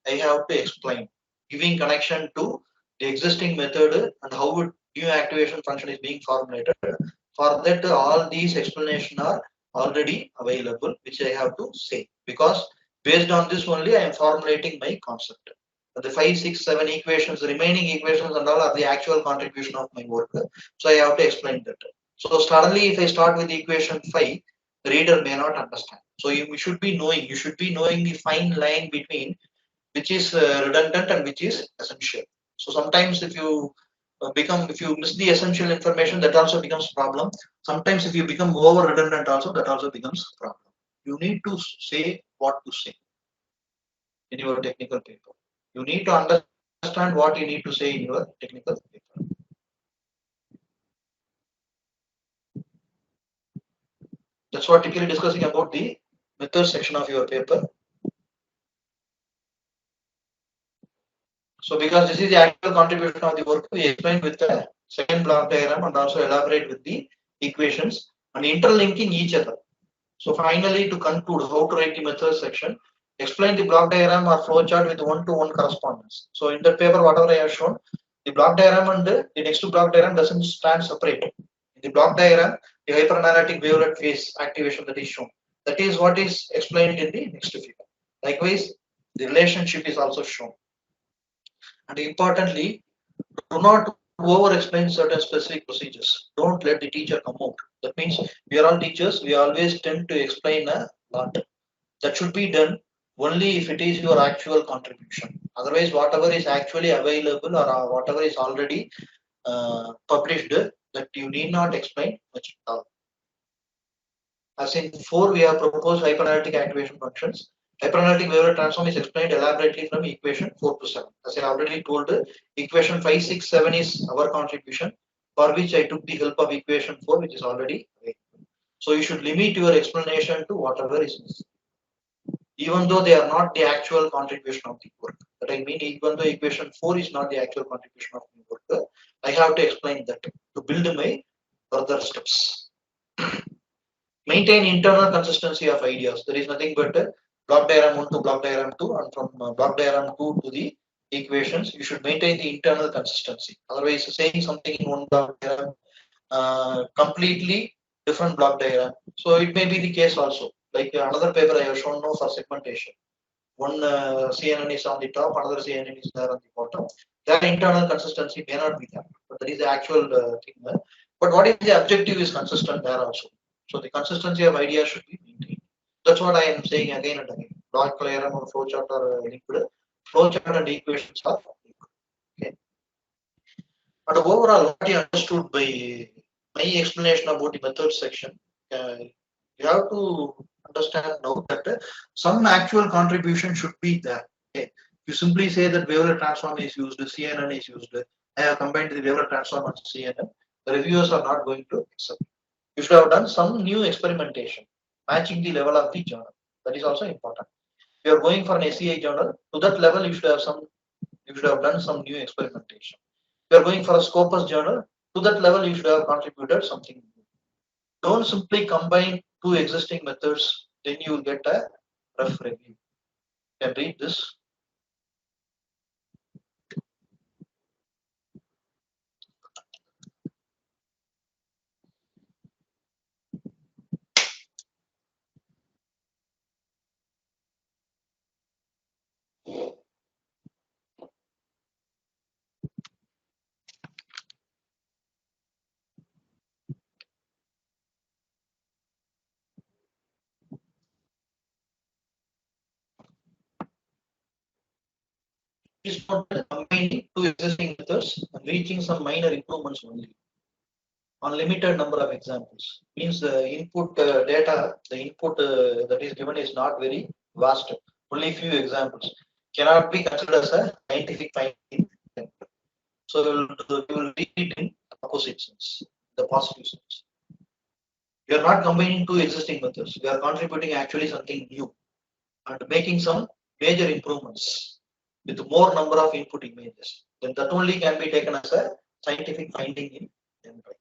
I have to explain, giving connection to the existing method and how new activation function is being formulated. For that, all these explanations are already available, which I have to say, because based on this only I am formulating my concept. The 5, 6, 7 equations, the remaining equations and all are the actual contribution of my work. So I have to explain that. So suddenly, if I start with equation 5, the reader may not understand. So you should be knowing the fine line between which is redundant and which is essential. So sometimes if you miss the essential information, that also becomes problem. Sometimes if you become over redundant also, that also becomes problem. You need to say what to say in your technical paper. You need to understand what you need to say in your technical paper. That's what typically discussing about the method section of your paper. So because this is the actual contribution of the work, we explain with the second block diagram and also elaborate with the equations and interlinking each other. So finally, to conclude how to write the method section, explain the block diagram or flowchart with one-to-one correspondence. So in the paper, whatever I have shown, the block diagram and the next to block diagram doesn't stand separate. In the block diagram, the hyperanalytic wavelet phase activation that is shown. That is what is explained in the next figure. Likewise, the relationship is also shown. And importantly, do not over explain certain specific procedures. Don't let the teacher come out. That means we are all teachers, we always tend to explain a lot. That should be done only if it is your actual contribution. Otherwise, whatever is actually available or whatever is already published, that you need not explain much at all. As in 4, we have proposed hyperanalytic activation functions. Hyperanalytic Weyerhaeuser transform is explained elaborately from equation 4 to 7. As I already told, equation 5, 6, 7 is our contribution, for which I took the help of equation 4, which is already available. So you should limit your explanation to whatever is missing, even though they are not the actual contribution of the work. But I mean, even though equation 4 is not the actual contribution of the work, I have to explain that to build my further steps. Maintain internal consistency of ideas. There is nothing but block diagram 1 to block diagram 2, and from block diagram 2 to the equations, you should maintain the internal consistency. Otherwise, saying something in one block diagram, completely different block diagram. So it may be the case also. Like another paper I have shown now for segmentation. One CNN is on the top, another CNN is there on the bottom. Their internal consistency may not be there, but that is the actual thing there. But what is the objective is consistent there also. So the consistency of ideas should be maintained. That's what I am saying again and again. Block diagram or flowchart are liquid. Flowchart and equations are liquid. Okay. But overall, what you understood by my explanation about the method section, you have to understand now that some actual contribution should be there. Okay. You simply say that Weyerhaeuser transform is used, CNN is used. I have combined the Weyerhaeuser transform and CNN. The reviewers are not going to accept. You should have done some new experimentation, matching the level of the journal. That is also important. If you are going for an SEI journal, to that level you should have done some new experimentation. If you are going for a Scopus journal, to that level you should have contributed something new. Don't simply combine two existing methods, then you will get a rough review. You can read this. Is not combining two existing methods and reaching some minor improvements only on limited number of examples. Means the input data, the input that is given is not very vast. Only few examples cannot be considered as a scientific finding. So we will read it in opposite sense, the positive sense. We are not combining two existing methods. We are contributing actually something new and making some major improvements with more number of input images. Then that only can be taken as a scientific finding in MPI.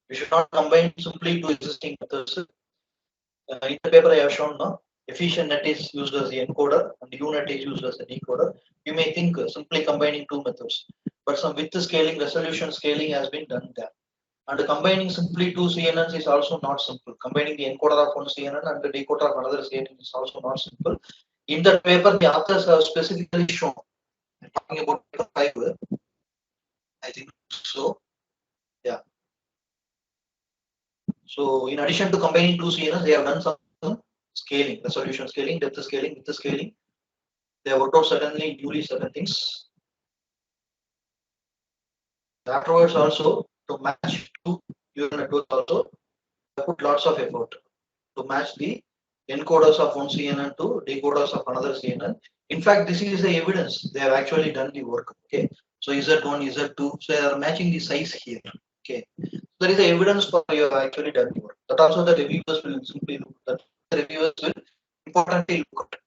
We should not combine simply two existing methods. In the paper I have shown now, efficient net is used as the encoder and UNet is used as the decoder. You may think simply combining two methods, but some width scaling, resolution scaling has been done there. And combining simply two CNNs is also not simple. Combining the encoder of one CNN and the decoder of another CNN is also not simple. In the paper, the authors have specifically shown. I'm talking about paper 5, I think so. Yeah. So in addition to combining two CNNs, they have done some scaling, resolution scaling, depth scaling, width scaling. They have worked out certainly newly certain things. Afterwards also to match two neural networks also put lots of effort to match the encoders of one CNN to decoders of another CNN. In fact, this is the evidence they have actually done the work. Okay, so Z1, Z2, so they are matching the size here. Okay, so there is the evidence for you have actually done the work. That also the reviewers will simply look at. The reviewers will importantly look at.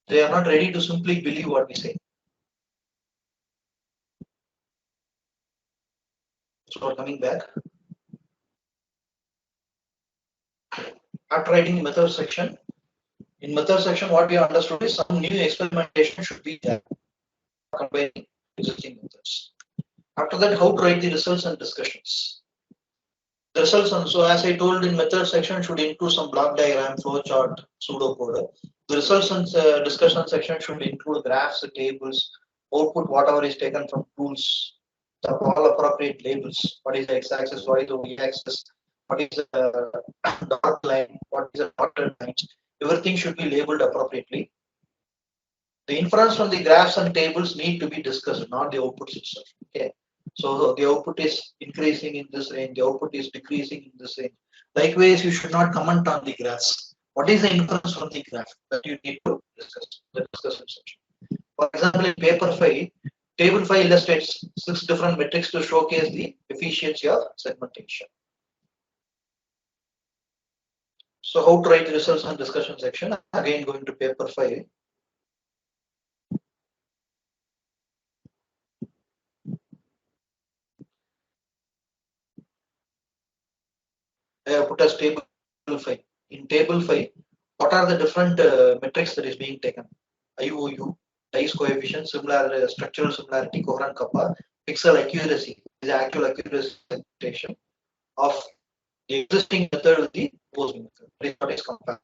They are not ready to simply believe what we say. So coming back. After writing the method section, in method section, what we understood is some new experimentation should be there, comparing existing methods. After that, how to write the results and discussions. The results, and so as I told in method section, should include some block diagram, flowchart, pseudocode. The results and discussion section should include graphs, tables, output, whatever is taken from tools, all appropriate labels. What is the x-axis? What is the y-axis? What is the dark line? What is the dotted lines? Everything should be labeled appropriately. The inference from the graphs and tables need to be discussed, not the outputs itself. Okay. So the output is increasing in this range, the output is decreasing in this range. Likewise, you should not comment on the graphs. What is the inference from the graph that you need to discuss the discussion section? For example, in paper 5, table 5 illustrates 6 different metrics to showcase the efficiency of segmentation. So how to write the results and discussion section? Again, going to paper 5. I have put as table 5. In table 5, what are the different metrics that is being taken? IOU, dice coefficient, similar structural similarity, coherent kappa, pixel accuracy, is the actual accuracy segmentation of the existing method with the proposed method. That is what is compared.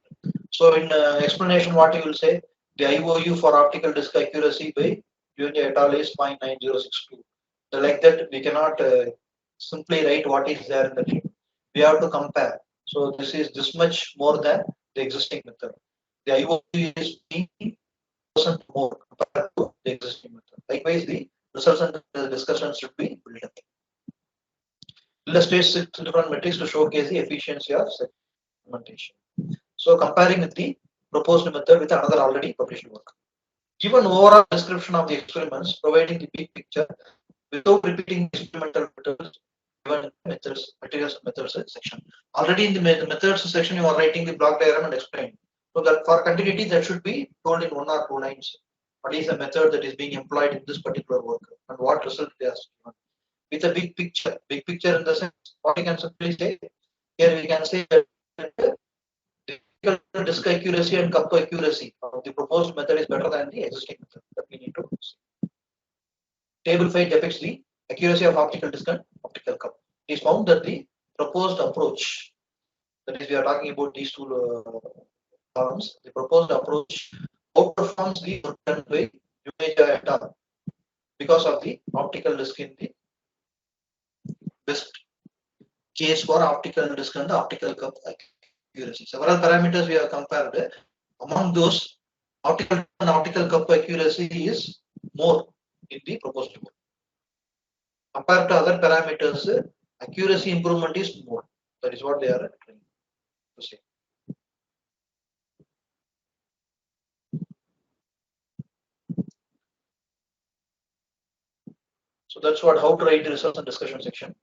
So in explanation, what you will say, the IOU for optical disc accuracy by Junior et al. Is 0.9062. So like that, we cannot simply write what is there in the table. We have to compare. So this is this much more than the existing method. The IOU is being percent more compared to the existing method. Likewise, the results and the discussions should be built up. Illustrate 6 different metrics to showcase the efficiency of segmentation. So comparing with the proposed method with another already published work. Given overall description of the experiments, providing the big picture without repeating the experimental methods, given methods, materials and methods section. Already in the methods section, you are writing the block diagram and explaining. So that for continuity, that should be told in 1 or 2 lines. What is the method that is being employed in this particular work and what result they are given. With a big picture in the sense, what you can simply say, here we can say that the disk accuracy and cup accuracy of the proposed method is better than the existing method that we need to see. Table 5 depicts the accuracy of optical disc and optical cup. It is found that the proposed approach, that is we are talking about these 2 columns, the proposed approach outperforms the work done by Juneja et al. Because of the optical disc in the best case for optical disc and the optical cup accuracy. Several parameters we have compared. Among those, optical and optical cup accuracy is more in the proposed work. Compared to other parameters, accuracy improvement is more. That is what they are trying to say. So that's what how to write the results and discussion section.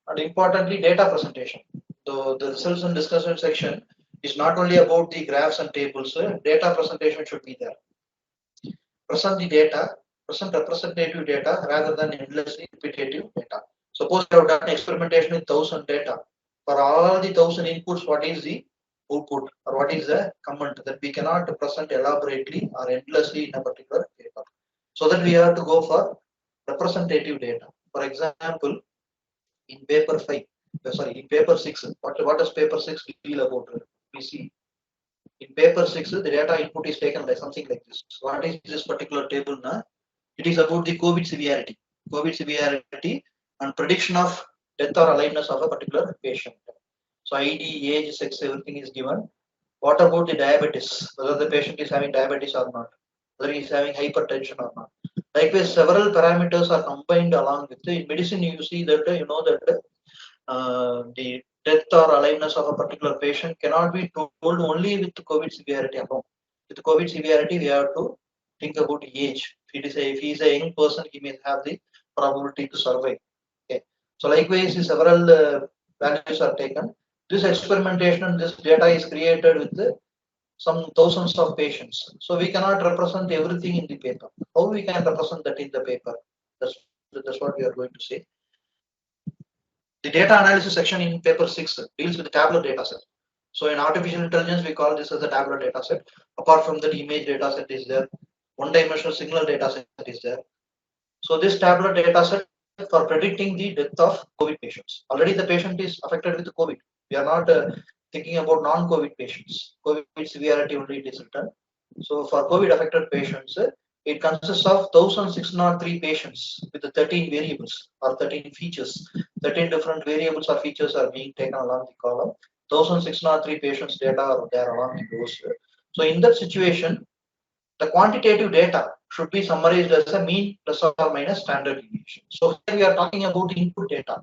And importantly, data presentation. So the results and discussion section is not only about the graphs and tables. Data presentation should be there. Present the data, present representative data rather than endlessly repetitive data. Suppose you have done experimentation with 1000 data. For all the 1000 inputs, what is the output or what is the comment that we cannot present elaborately or endlessly in a particular paper. So that we have to go for representative data. For example, in paper 5, in paper 6, what does paper 6 deal about? We see in paper 6, the data input is taken by something like this. So what is this particular table now? It is about the COVID severity and prediction of death or aliveness of a particular patient. So ID, age, sex, everything is given. What about the diabetes? Whether the patient is having diabetes or not, whether he is having hypertension or not. Likewise, several parameters are combined along with it. In medicine, you see that you know that the death or aliveness of a particular patient cannot be told only with COVID severity alone. With COVID severity, we have to think about age. If he is a young person, he may have the probability to survive. Okay. So likewise, several values are taken. This experimentation and this data is created with some thousands of patients. So we cannot represent everything in the paper. How we can represent that in the paper? That's what we are going to say. The data analysis section in paper 6 deals with the tabular data set. So in artificial intelligence, we call this as a tabular data set. Apart from that, image data set is there. One-dimensional signal data set is there. So this tabular data set for predicting the death of COVID patients. Already the patient is affected with COVID. We are not thinking about non-COVID patients. COVID severity only it is written. So for COVID affected patients, it consists of 1603 patients with the 13 variables or 13 features. 13 different variables or features are being taken along the column. 1603 patients data are there along the rows. So in that situation, the quantitative data should be summarized as a mean plus or minus standard deviation. So here we are talking about input data.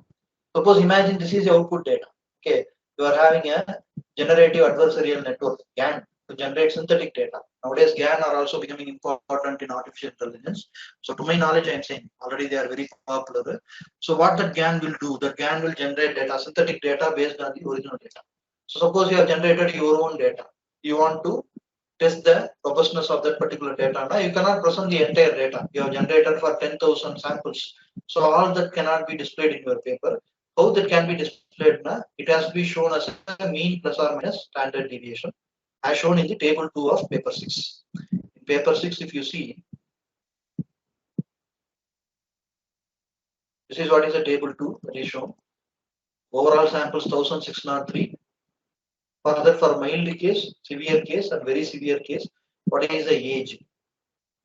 Suppose imagine this is the output data. Okay, you are having a generative adversarial network GAN to generate synthetic data. Nowadays, GAN are also becoming important in artificial intelligence. So, to my knowledge, I am saying already they are very popular. So, what that GAN will do? That GAN will generate data, synthetic data based on the original data. So, suppose you have generated your own data. You want to test the robustness of that particular data. Now, you cannot present the entire data. You have generated for 10,000 samples. So, all that cannot be displayed in your paper. How that can be displayed now? It has to be shown as a mean plus or minus standard deviation, as shown in the table 2 of paper 6. In paper 6, if you see, this is what is the table 2 that is shown. Overall samples 1603. Further, for mild case, severe case, and very severe case, what is the age?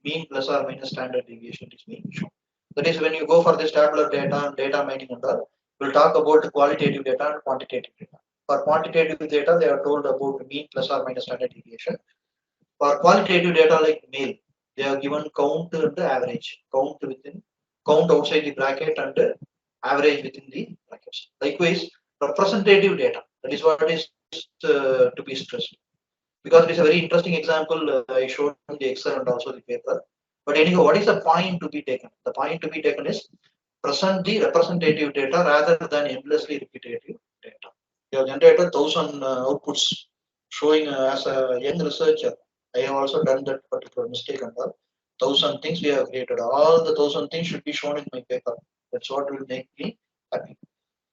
Mean plus or minus standard deviation is being shown. That is when you go for this tabular data and data mining and all, we'll talk about qualitative data and quantitative data. For quantitative data, they are told about mean plus or minus standard deviation. For qualitative data like male, they are given count and average, count outside the bracket and average within the brackets. Likewise, representative data, that is what is to be stressed. Because it is a very interesting example I showed in the Excel and also the paper. But anyhow, what is the point to be taken? The point to be taken is present the representative data rather than endlessly repetitive data. You have generated 1,000 outputs showing as a young researcher. I have also done that particular mistake and all. 1,000 things we have created. All the 1,000 things should be shown in my paper. That's what will make me happy.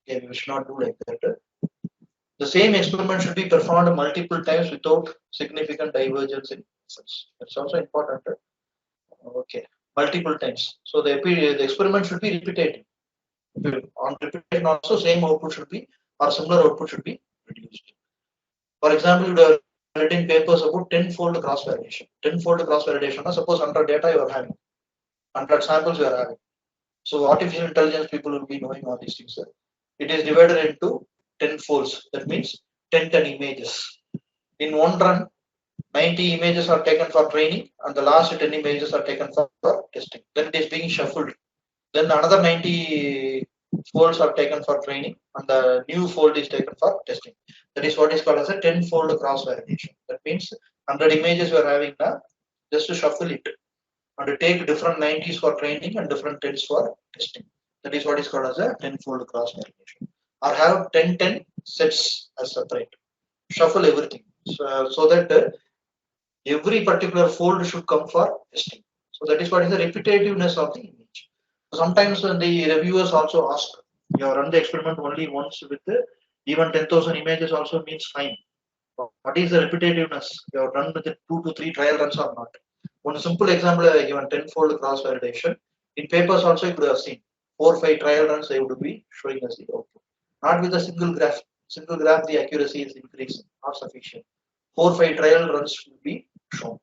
Okay, we should not do like that. The same experiment should be performed multiple times without significant divergence in results. That's also important. Okay, multiple times. So the experiment should be repetitive. On repetition also same output should be or similar output should be produced. For example, you have written papers about 10-fold cross validation. 10-fold cross validation. Suppose 100 data you are having, 100 samples you are having. So artificial intelligence people will be knowing all these things. It is divided into 10 folds. That means 10 images. In one run, 90 images are taken for training and the last 10 images are taken for testing. Then it is being shuffled. Then another 90 folds are taken for training and the new fold is taken for testing. That is what is called as a 10-fold cross validation. That means 100 images you are having now, just to shuffle it and to take different 90s for training and different 10s for testing. That is what is called as a 10-fold cross validation. Or have 10 sets as separate. Shuffle everything so that every particular fold should come for testing. So that is what is the repetitiveness of the image. Sometimes the reviewers also ask, you have run the experiment only once with even 10,000 images also means fine. What is the repetitiveness? You have done with the 2 to 3 trial runs or not? One simple example I given 10-fold cross validation. In papers also you could have seen 4 or 5 trial runs they would be showing us the output. Not with a single graph. Single graph the accuracy is increasing, not sufficient. 4 or 5 trial runs will be shown.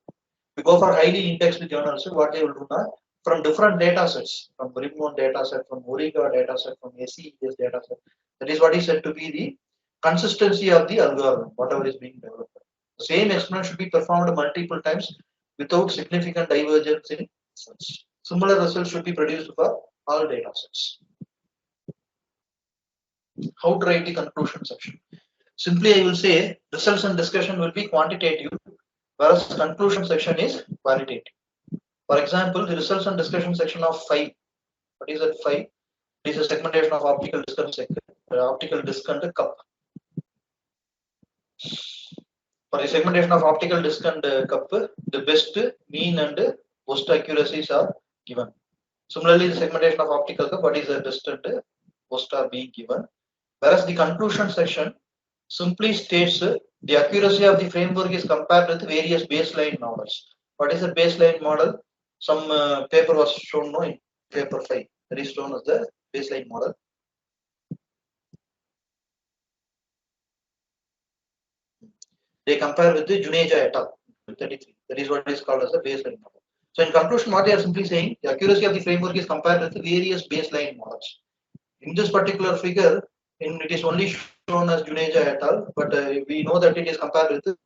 We go for highly indexed journals, what they will do now, from different data sets, from Rimon data set, from Origa data set, from SES data set. That is what is said to be the consistency of the algorithm, whatever is being developed. The same experiment should be performed multiple times without significant divergence in results. Similar results should be produced for all data sets. How to write the conclusion section? Simply, I will say results and discussion will be quantitative, whereas conclusion section is qualitative. For example, the results and discussion section of 5. What is that 5? It is a segmentation of optical disc and optical disc and cup. For the segmentation of optical disc and cup, the best, mean and worst accuracies are given. Similarly, the segmentation of optical cup, what is the best and worst are being given. Whereas the conclusion section simply states the accuracy of the framework is compared with various baseline models. What is the baseline model? Some paper was shown in paper 5. That is shown as the baseline model. They compare with the Juneja et al. 33. That is what is called as the baseline model. So in conclusion, what they are simply saying, the accuracy of the framework is compared with the various baseline models. In this particular figure, it is only shown as Juneja et al. But we know that it is compared with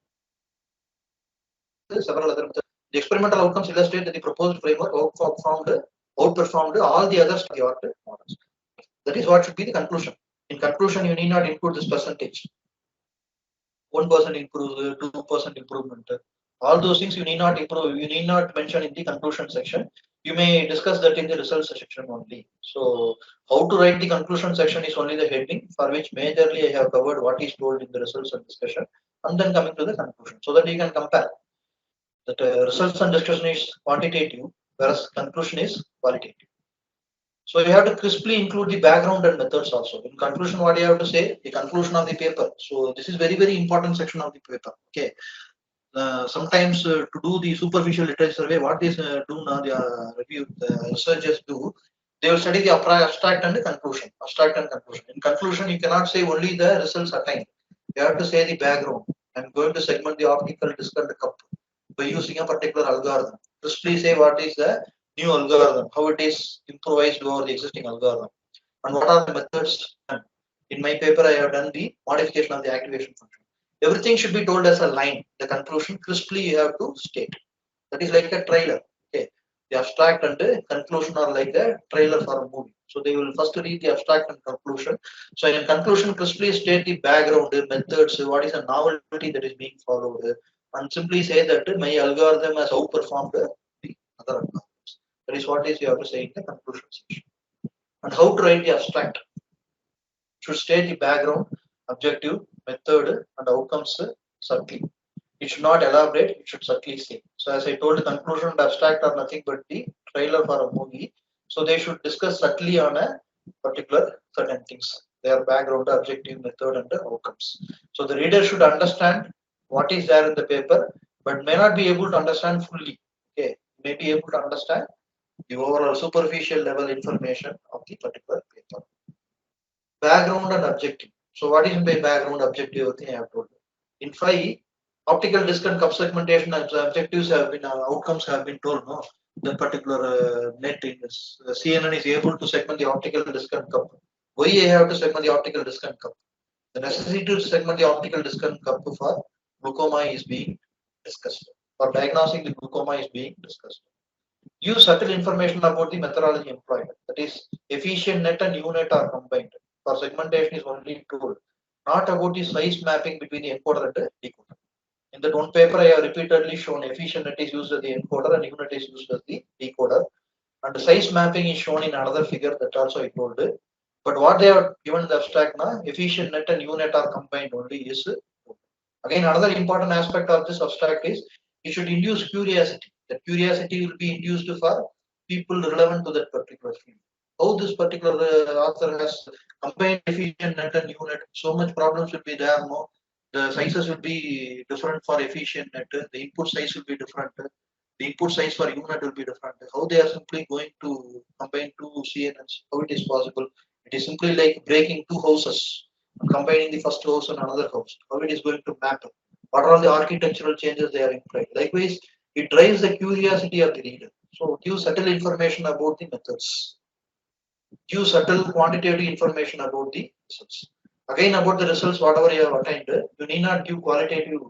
several other methods. The experimental outcomes illustrate that the proposed framework outperformed all the other state-of-the-art models. That is what should be the conclusion. In conclusion, you need not include this percentage. 1% improves, 2% improvement. All those things you need not improve. You need not mention in the conclusion section. You may discuss that in the results section only. So how to write the conclusion section is only the heading, for which majorly I have covered what is told in the results and discussion, and then coming to the conclusion, so that you can compare. That results and discussion is quantitative, whereas conclusion is qualitative. So you have to crisply include the background and methods also. In conclusion, what you have to say, the conclusion of the paper. So this is very important section of the paper. Okay. Sometimes to do the superficial literature survey, what they do now, the researchers do, they will study the abstract and the conclusion. Abstract and conclusion. In conclusion, you cannot say only the results attained. You have to say the background. I'm going to segment the optical disc and the cup by using a particular algorithm. Just please say what is the new algorithm, how it is improvised over the existing algorithm, and what are the methods done. In my paper, I have done the modification of the activation function. Everything should be told as a line. The conclusion crisply you have to state. That is like a trailer. Okay, the abstract and the conclusion are like a trailer for a movie. So they will first read the abstract and conclusion. So in conclusion, crisply state the background, the methods, what is the novelty that is being followed, and simply say that my algorithm has outperformed the other algorithms. That is what is you have to say in the conclusion section. And how to write the abstract? Should state the background, objective, method, and outcomes subtly. It should not elaborate, it should subtly say. So as I told, the conclusion and abstract are nothing but the trailer for a movie. So they should discuss subtly on a particular certain things. Their background, objective, method, and the outcomes. So the reader should understand what is there in the paper, but may not be able to understand fully. Okay, may be able to understand the overall superficial level information of the particular paper. Background and objective. So what is by background, objective? Everything I have told you. In 5, optical disc and cup segmentation objectives have been, outcomes have been told. No, the particular net in this CNN is able to segment the optical disc and cup. Why I have to segment the optical disc and cup? The necessity to segment the optical disc and cup for glaucoma is being discussed. For diagnosing the glaucoma is being discussed. Use subtle information about the methodology employed. That is, efficient net and U-net are combined. For segmentation is only told, not about the size mapping between the encoder and the decoder. In that one paper, I have repeatedly shown efficient net is used as the encoder and U-net is used as the decoder. And the size mapping is shown in another figure that also I told. But what they have given in the abstract now, efficient net and U-net are combined only is. Again, another important aspect of this abstract is it should induce curiosity. That curiosity will be induced for people relevant to that particular field. How this particular author has combined efficient net and U-net, so much problems will be there. No, the sizes will be different for efficient net. The input size will be different. The input size for U-net will be different. How they are simply going to combine two CNNs? How it is possible? It is simply like breaking two houses, combining the first house and another house. How it is going to map? What are all the architectural changes they are implied? Likewise, it drives the curiosity of the reader. So give subtle information about the methods. Give subtle quantitative information about the results. Again, about the results, whatever you have attained, you need not give qualitative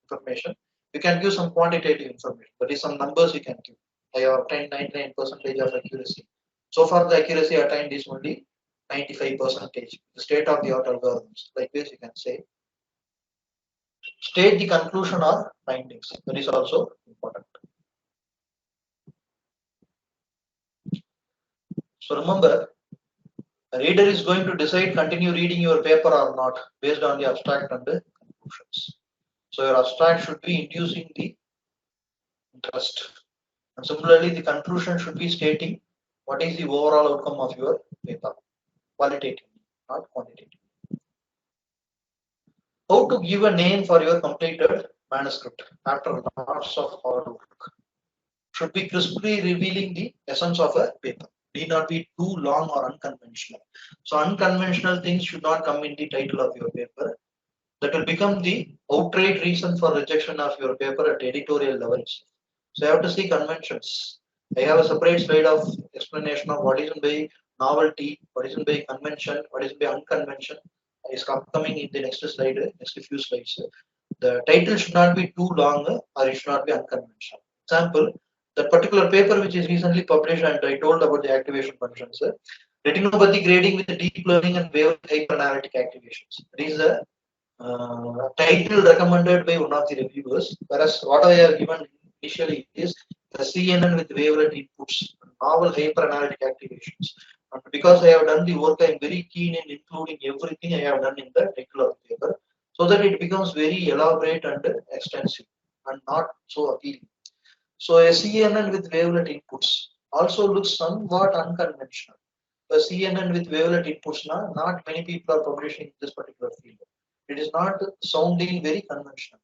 information. You can give some quantitative information. That is some numbers you can give. I have obtained 99% of accuracy. So far, the accuracy attained is only 95%. The state of the art algorithms. Like this, you can say. State the conclusion or findings. That is also important. So remember, the reader is going to decide continue reading your paper or not based on the abstract and the conclusions. So your abstract should be inducing the interest. And similarly, the conclusion should be stating what is the overall outcome of your paper, qualitative, not quantitative. How to give a name for your completed manuscript after lots of hard work. Should be crisply revealing the essence of a paper. Need not be too long or unconventional. So unconventional things should not come in the title of your paper. That will become the outright reason for rejection of your paper at editorial level. So you have to see conventions. I have a separate slide of explanation of what is by novelty, what is by convention, what is by unconvention. Is coming in the next slide, next few slides. The title should not be too long or it should not be unconventional. Example, the particular paper which is recently published and I told about the activation functions. Retinopathy grading with deep learning and wavelet hyperanalytic activations. This is a title recommended by one of the reviewers, whereas what I have given initially is the CNN with wavelet inputs, novel hyperanalytic activations. And because I have done the work, I am very keen in including everything I have done in the title of the paper, so that it becomes very elaborate and extensive and not so appealing. So a CNN with wavelet inputs also looks somewhat unconventional. A CNN with wavelet inputs, not many people are publishing this particular field. It is not sounding very conventional.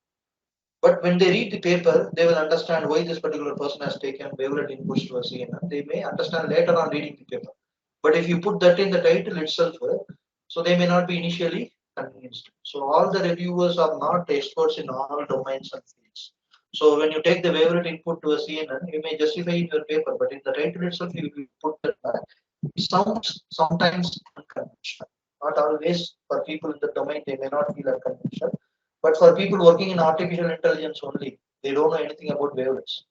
But when they read the paper, they will understand why this particular person has taken wavelet inputs to a CNN. They may understand later on reading the paper. But if you put that in the title itself, so they may not be initially convinced. So all the reviewers are not experts in all domains and fields. So when you take the wavelet input to a CNN, you may justify in your paper, but in the title itself, you put that back. It sounds sometimes unconventional. Not always for people in the domain, they may not feel unconventional. But for people working in artificial intelligence only, they don't know anything about wavelets.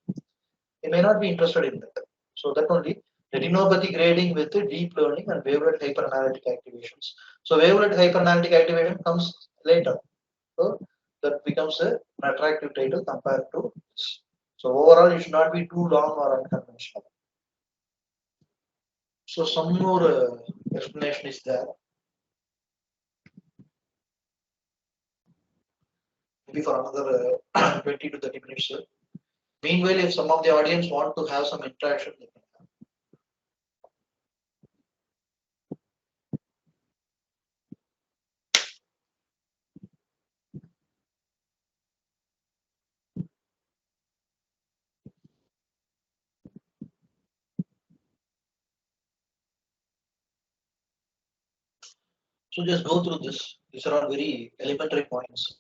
They may not be interested in that. So that only retinopathy grading with deep learning and wavelet hyperanalytic activations. So wavelet hyperanalytic activation comes later. So that becomes an attractive title compared to this. So overall, it should not be too long or unconventional. So some more explanation is there. Maybe for another 20 to 30 minutes. Meanwhile, if some of the audience want to have some interaction, they can have. So just go through this. These are all very elementary points.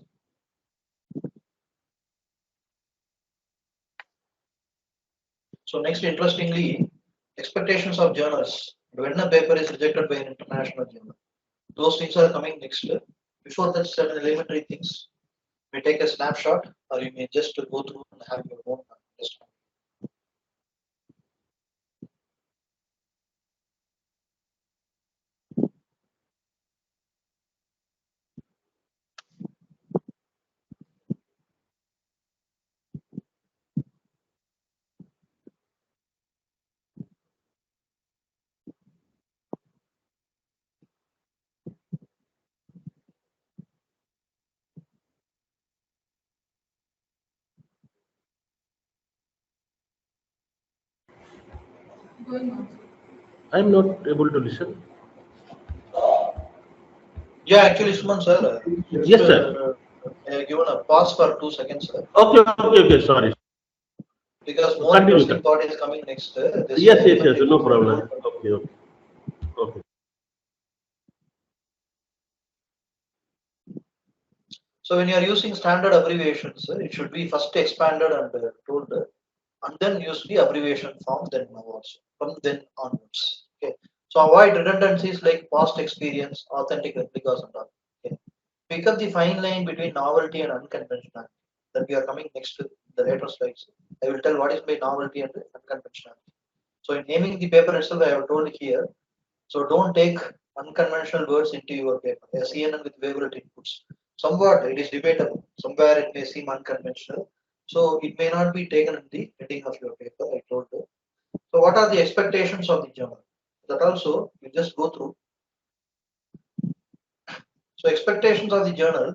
So next, interestingly, expectations of journals. When a paper is rejected by an international journal, those things are coming next. Before that, certain elementary things. You may take a snapshot, or you may just go through and have your own understanding. I'm not able to listen. Yeah, actually, Suman sir. Yes, sir. I have given a pause for 2 seconds, sir. Okay, sorry. Because more Continue, interesting sir. part is coming next. This Yes, elementary no things. problem. Okay. So when you are using standard abbreviations, it should be first expanded and told, and then use the abbreviation form then also from then onwards. Okay. So avoid redundancies like past experience, authentic replicas, and all. Okay. Pick up the fine line between novelty and unconventionality. That we are coming next to the later slides. I will tell what is by novelty and unconventionality. So in naming the paper itself, I have told here. So don't take unconventional words into your paper. A CNN with wavelet inputs. Somewhat it is debatable. Somewhere it may seem unconventional. So it may not be taken in the heading of your paper, I told you. So what are the expectations of the journal? That also you just go through. So expectations of the journal.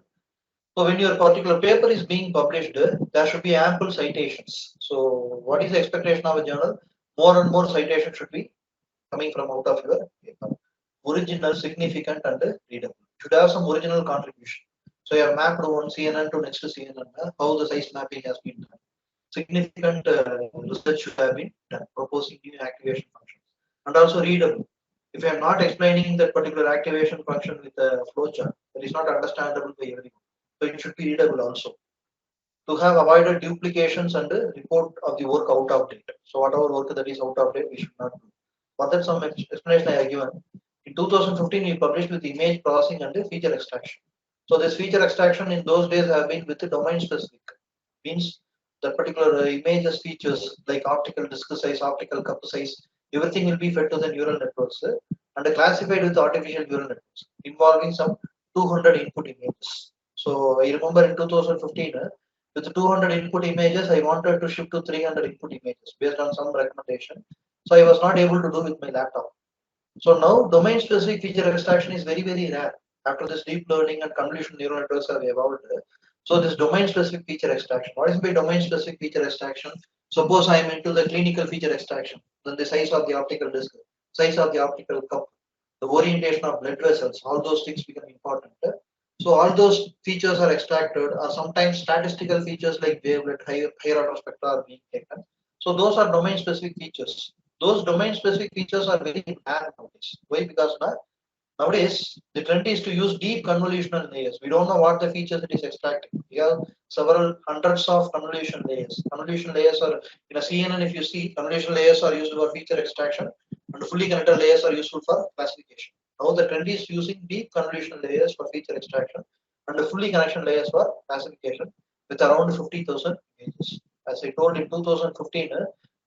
So when your particular paper is being published, there should be ample citations. So what is the expectation of a journal? More and more citations should be coming from out of your paper. Original, significant, and readable. Should have some original contribution. So you have mapped one CNN to next CNN, how the size mapping has been done. Significant research should have been done, proposing new activation functions, and also readable. If I am not explaining that particular activation function with a flowchart, that is not understandable by everyone. So it should be readable also. To have avoided duplications and report of the work out of date. So whatever work that is out of date, we should not do. For that, some explanation I have given. In 2015, we published with image processing and feature extraction. So this feature extraction in those days have been with the domain specific. Means that particular images features like optical disc size, optical cup size, everything will be fed to the neural networks. and classified with artificial neural networks involving some 200 input images. So I remember in 2015, with 200 input images, I wanted to shift to 300 input images based on some recommendation. So I was not able to do with my laptop. So now domain specific feature extraction is very, very rare after this deep learning and convolutional neural networks have evolved. So this domain specific feature extraction. What is by domain specific feature extraction? Suppose I am into the clinical feature extraction, then the size of the optical disc, size of the optical cup, the orientation of blood vessels, all those things become important. So all those features are extracted, or sometimes statistical features like wavelet, higher order spectra are being taken. So those are domain specific features. Those domain specific features are very rare nowadays. Why? Because nowadays the trend is to use deep convolutional layers. We don't know what the features it is extracting. We have several hundreds of convolution layers. Convolution layers are in a CNN, if you see, convolution layers are used for feature extraction and fully connected layers are useful for classification. Now the trend is using deep convolutional layers for feature extraction and the fully connection layers for classification with around 50,000 images. As I told in 2015,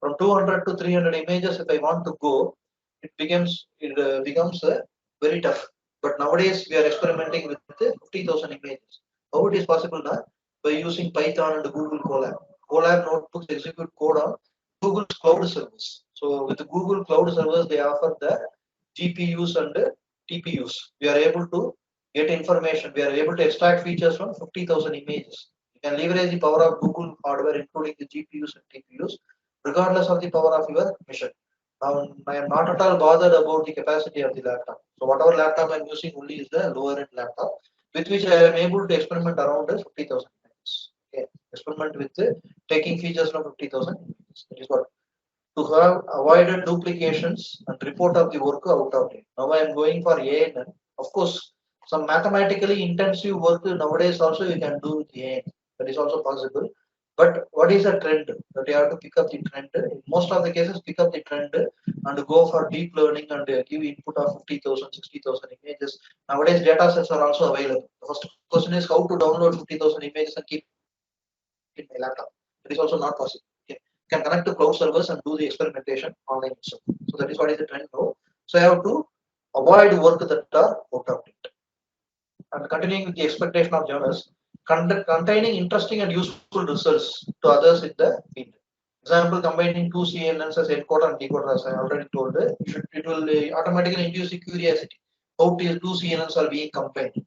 from 200 to 300 images, if I want to go, it becomes very tough. But nowadays we are experimenting with 50,000 images. How it is possible now? By using Python and Google Colab. Colab notebooks execute code on Google's cloud service. So with the Google cloud servers, they offer the GPUs and TPUs. We are able to get information. We are able to extract features from 50,000 images. You can leverage the power of Google hardware, including the GPUs and TPUs, regardless of the power of your machine. Now, I am not at all bothered about the capacity of the laptop. So whatever laptop I am using only is the lower end laptop, with which I am able to experiment around 50,000 images. Okay, experiment with taking features from 50,000 images. That is what, to have avoided duplications and report of the work out of date. Now I am going for ANN. Of course, some mathematically intensive work nowadays also you can do with ANN. That is also possible. But what is the trend? That you have to pick up the trend. In most of the cases, pick up the trend and go for deep learning and give input of 50,000, 60,000 images. Nowadays, data sets are also available. The first question is how to download 50,000 images and keep it in my laptop. That is also not possible. Okay. Can connect to cloud servers and do the experimentation online itself. So that is what is the trend now. So I have to avoid work that are out of date. And continuing with the expectation of journals, containing interesting and useful results to others in the field. Example, combining two CNNs as encoder and decoder, as I already told, it will automatically induce a curiosity. How two CNNs are being combined.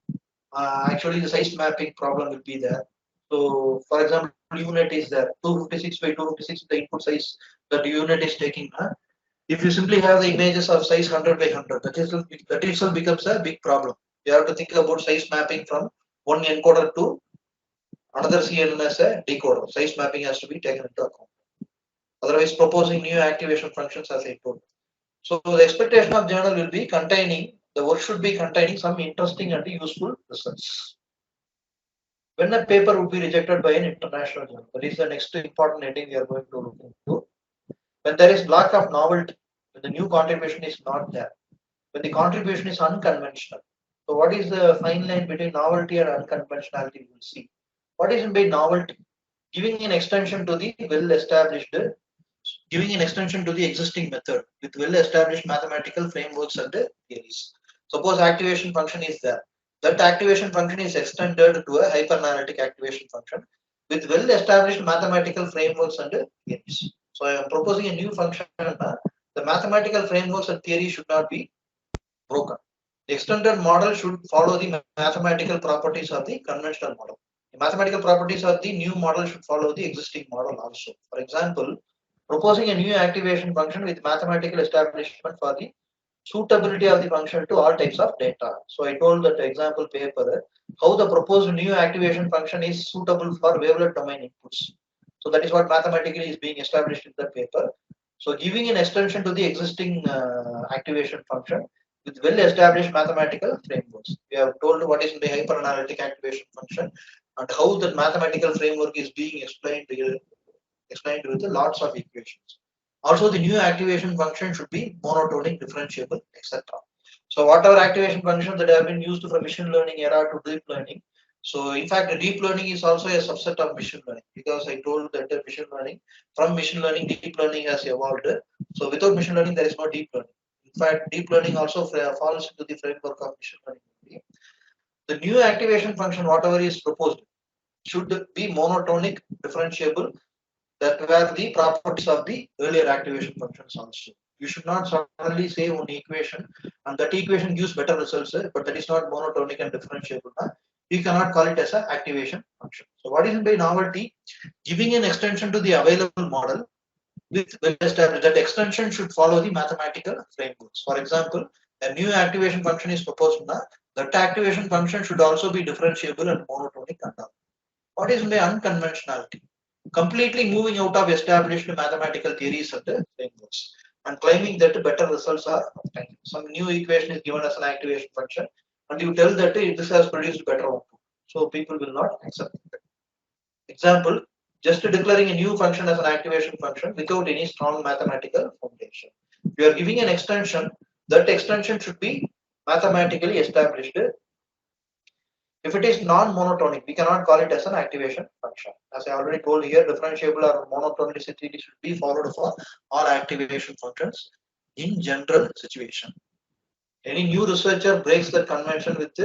Actually, the size mapping problem will be there. So, for example, unit is there, 256 by 256, the input size that the unit is taking. If you simply have the images of size 100 by 100, that itself becomes a big problem. You have to think about size mapping from one encoder to another CNN as a decoder. Size mapping has to be taken into account. Otherwise, proposing new activation functions as I told. So the expectation of journal will be the work should be containing some interesting and useful results. When a paper would be rejected by an international journal, that is the next important heading we are going to look into. When there is lack of novelty, when the new contribution is not there, when the contribution is unconventional. So what is the fine line between novelty and unconventionality? We will see. What is by novelty? Giving an extension to the existing method with well-established mathematical frameworks and theories. Suppose activation function is there. That activation function is extended to a hyperanalytic activation function with well-established mathematical frameworks and theories. So I am proposing a new function. The mathematical frameworks and theories should not be broken. The extended model should follow the mathematical properties of the conventional model. The mathematical properties of the new model should follow the existing model also. For example, proposing a new activation function with mathematical establishment for the suitability of the function to all types of data. So I told that example paper how the proposed new activation function is suitable for wavelet domain inputs. So that is what mathematically is being established in the paper. So giving an extension to the existing activation function with well-established mathematical frameworks. We have told what is the hyperanalytic activation function and how the mathematical framework is being explained with lots of equations. Also, the new activation function should be monotonic, differentiable, etc. So whatever activation functions that have been used from machine learning era to deep learning. So in fact, the deep learning is also a subset of machine learning because I told that the machine learning, from machine learning, deep learning has evolved. So without machine learning, there is no deep learning. fact, deep learning also falls into the framework of machine learning. The new activation function, whatever is proposed, should be monotonic, differentiable. That were the properties of the earlier activation functions also. You should not suddenly say one equation and that equation gives better results, but that is not monotonic and differentiable. You cannot call it as an activation function. So what is by novelty? Giving an extension to the available model with well established. That extension should follow the mathematical frameworks. For example, a new activation function is proposed now. That activation function should also be differentiable and monotonic and all. What is by unconventionality? Completely moving out of established mathematical theories and frameworks and claiming that better results are obtained. Some new equation is given as an activation function and you tell that this has produced better output. So people will not accept it. Example, just declaring a new function as an activation function without any strong mathematical foundation. If you are giving an extension, that extension should be mathematically established. If it is non-monotonic, we cannot call it as an activation function. As I already told here, differentiable or monotonicity should be followed for all activation functions in general situation. Any new researcher breaks that convention with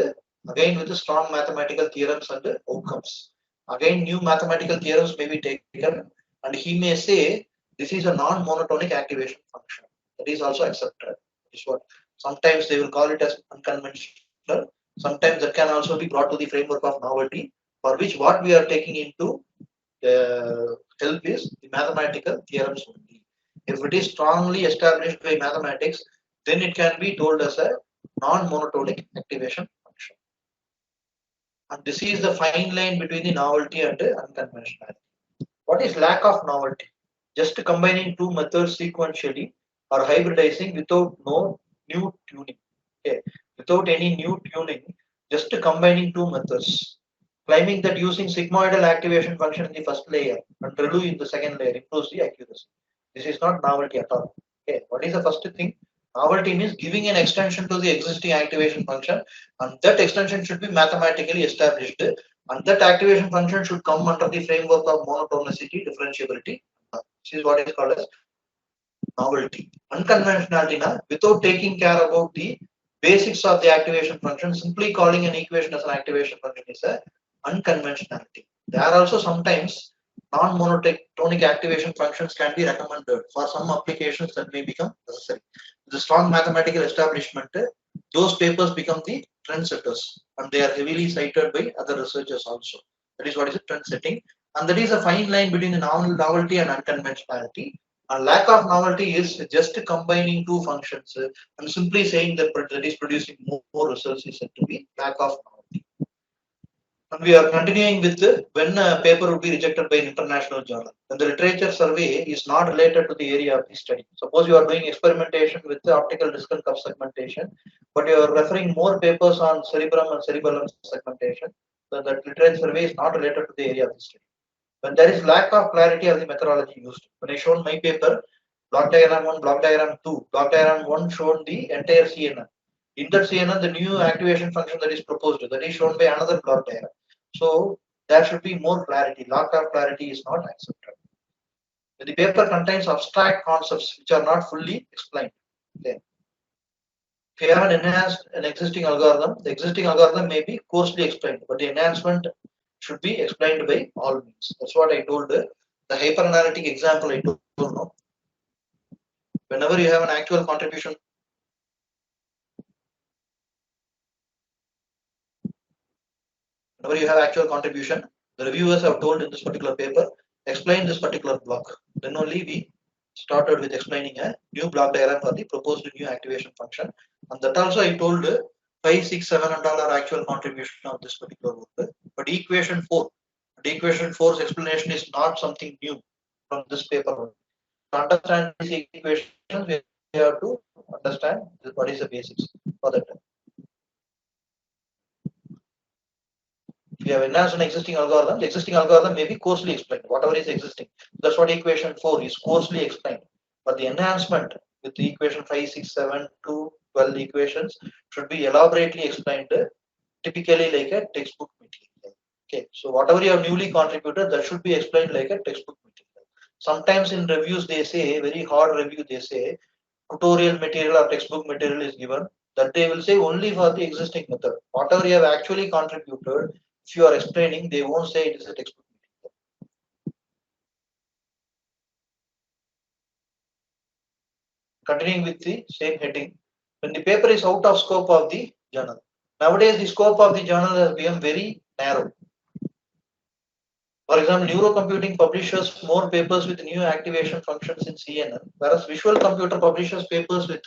again with the strong mathematical theorems and outcomes. Again, new mathematical theorems may be taken, and he may say this is a non-monotonic activation function. That is also accepted. Is what sometimes they will call it as unconventional. Sometimes that can also be brought to the framework of novelty, for which what we are taking into help is the mathematical theorems only. If it is strongly established by mathematics, then it can be told as a non-monotonic activation function. And this is the fine line between the novelty and unconventionality. What is lack of novelty? Just combining two methods sequentially or hybridizing without no new tuning. Okay. Without any new tuning, just combining two methods. Claiming that using sigmoidal activation function in the first layer and ReLU in the second layer improves the accuracy. This is not novelty at all. Okay. What is the first thing? Novelty means giving an extension to the existing activation function, and that extension should be mathematically established, and that activation function should come under the framework of monotonicity, differentiability. This is what is called as novelty. Unconventionality now, without taking care about the basics of the activation function, simply calling an equation as an activation function is a unconventionality. There are also sometimes non-monotonic activation functions can be recommended for some applications that may become necessary. The strong mathematical establishment, those papers become the trendsetters and they are heavily cited by other researchers also. That is what is a trend setting, and that is a fine line between the novelty and unconventionality. A lack of novelty is just combining two functions and simply saying that that is producing more results is said to be lack of novelty. And we are continuing with when a paper would be rejected by an international journal. When the literature survey is not related to the area of the study. Suppose you are doing experimentation with the optical disc and cuff segmentation, but you are referring more papers on cerebrum and cerebellum segmentation. So that literature survey is not related to the area of the study. When there is lack of clarity of the methodology used. When I shown my paper, block diagram 1, block diagram 2, block diagram 1 shown the entire CNN. In that CNN, the new activation function that is proposed, that is shown by another block diagram. So there should be more clarity. Lack of clarity is not accepted. The paper contains abstract concepts which are not fully explained. Okay. If you have enhanced an existing algorithm, the existing algorithm may be coarsely explained, but the enhancement should be explained by all means. That's what I told the hyperanalytic example I told now. Whenever you have an actual contribution, the reviewers have told in this particular paper, explain this particular block. Then only we started with explaining a new block diagram for the proposed new activation function. And that also I told 5, 6, 7 and all are actual contribution of this particular work. But equation 4, the equation 4's explanation is not something new from this paper. To understand these equations, we have to understand what is the basics for that. If you have enhanced an existing algorithm, the existing algorithm may be coarsely explained, whatever is existing. That's what equation 4 is, coarsely explained. But the enhancement with the equation 5, 6, 7 to 12 equations should be elaborately explained, typically like a textbook material. Okay, so whatever you have newly contributed, that should be explained like a textbook material. Sometimes in reviews they say, very hard review, they say, tutorial material or textbook material is given, that they will say only for the existing method. Whatever you have actually contributed, if you are explaining, they won't say it is a textbook material. Continuing with the same heading, when the paper is out of scope of the journal. Nowadays, the scope of the journal has become very narrow. For example, neurocomputing publishes more papers with new activation functions in CNN, whereas visual computer publishes papers with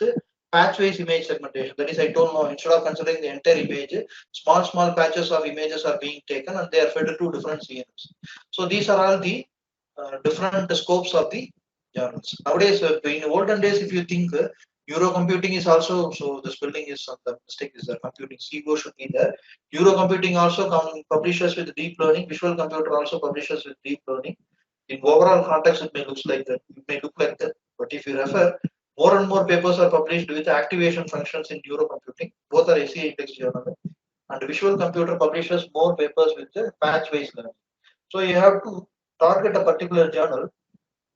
patch-wise image segmentation. That is, I told now, instead of considering the entire image, small patches of images are being taken and they are fed to different CNNs. So these are all the different scopes of the journals. Nowadays, in olden days, if you think neurocomputing is also, so the spelling is the mistake is the computing, CGO should be there. Neurocomputing also publishes with deep learning. Visual computer also publishes with deep learning. In overall context, it may look like that. It may look like that. But if you refer, more and more papers are published with activation functions in neurocomputing. Both are SE index journal. And visual computer publishes more papers with the patch-based learning. So you have to target a particular journal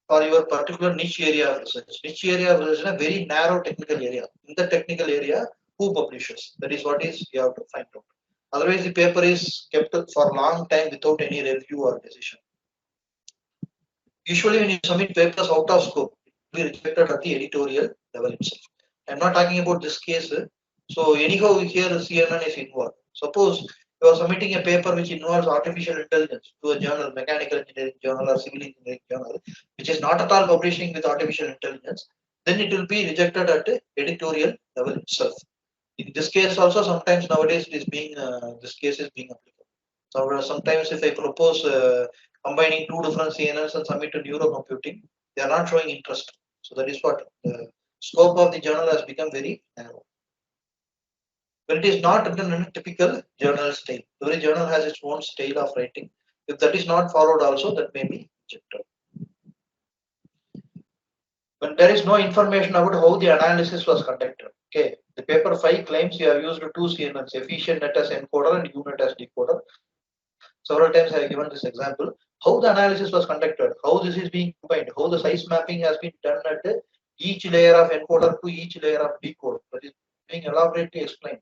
for your particular niche area of research. Niche area of research is a very narrow technical area. In the technical area, who publishes? That is what is you have to find out. Otherwise, the paper is kept for a long time without any review or decision. Usually, when you submit papers out of scope, it will be rejected at the editorial level itself. I'm not talking about this case. So anyhow, here CNN is involved. Suppose you are submitting a paper which involves artificial intelligence to a journal, mechanical engineering journal or civil engineering journal, which is not at all publishing with artificial intelligence, then it will be rejected at the editorial level itself. In this case also, sometimes nowadays it is being, this case is being applicable. So sometimes if I propose combining two different CNNs and submit to neurocomputing, they are not showing interest. So that is what the scope of the journal has become very narrow. But it is not written in a typical journal style. Every journal has its own style of writing. If that is not followed also, that may be rejected. When there is no information about how the analysis was conducted. Okay, the paper 5 claims you have used two CNNs, efficient net as encoder and UNet as decoder. Several times I have given this example. How the analysis was conducted, how this is being combined, how the size mapping has been done at each layer of encoder to each layer of decoder. That is being elaborately explained.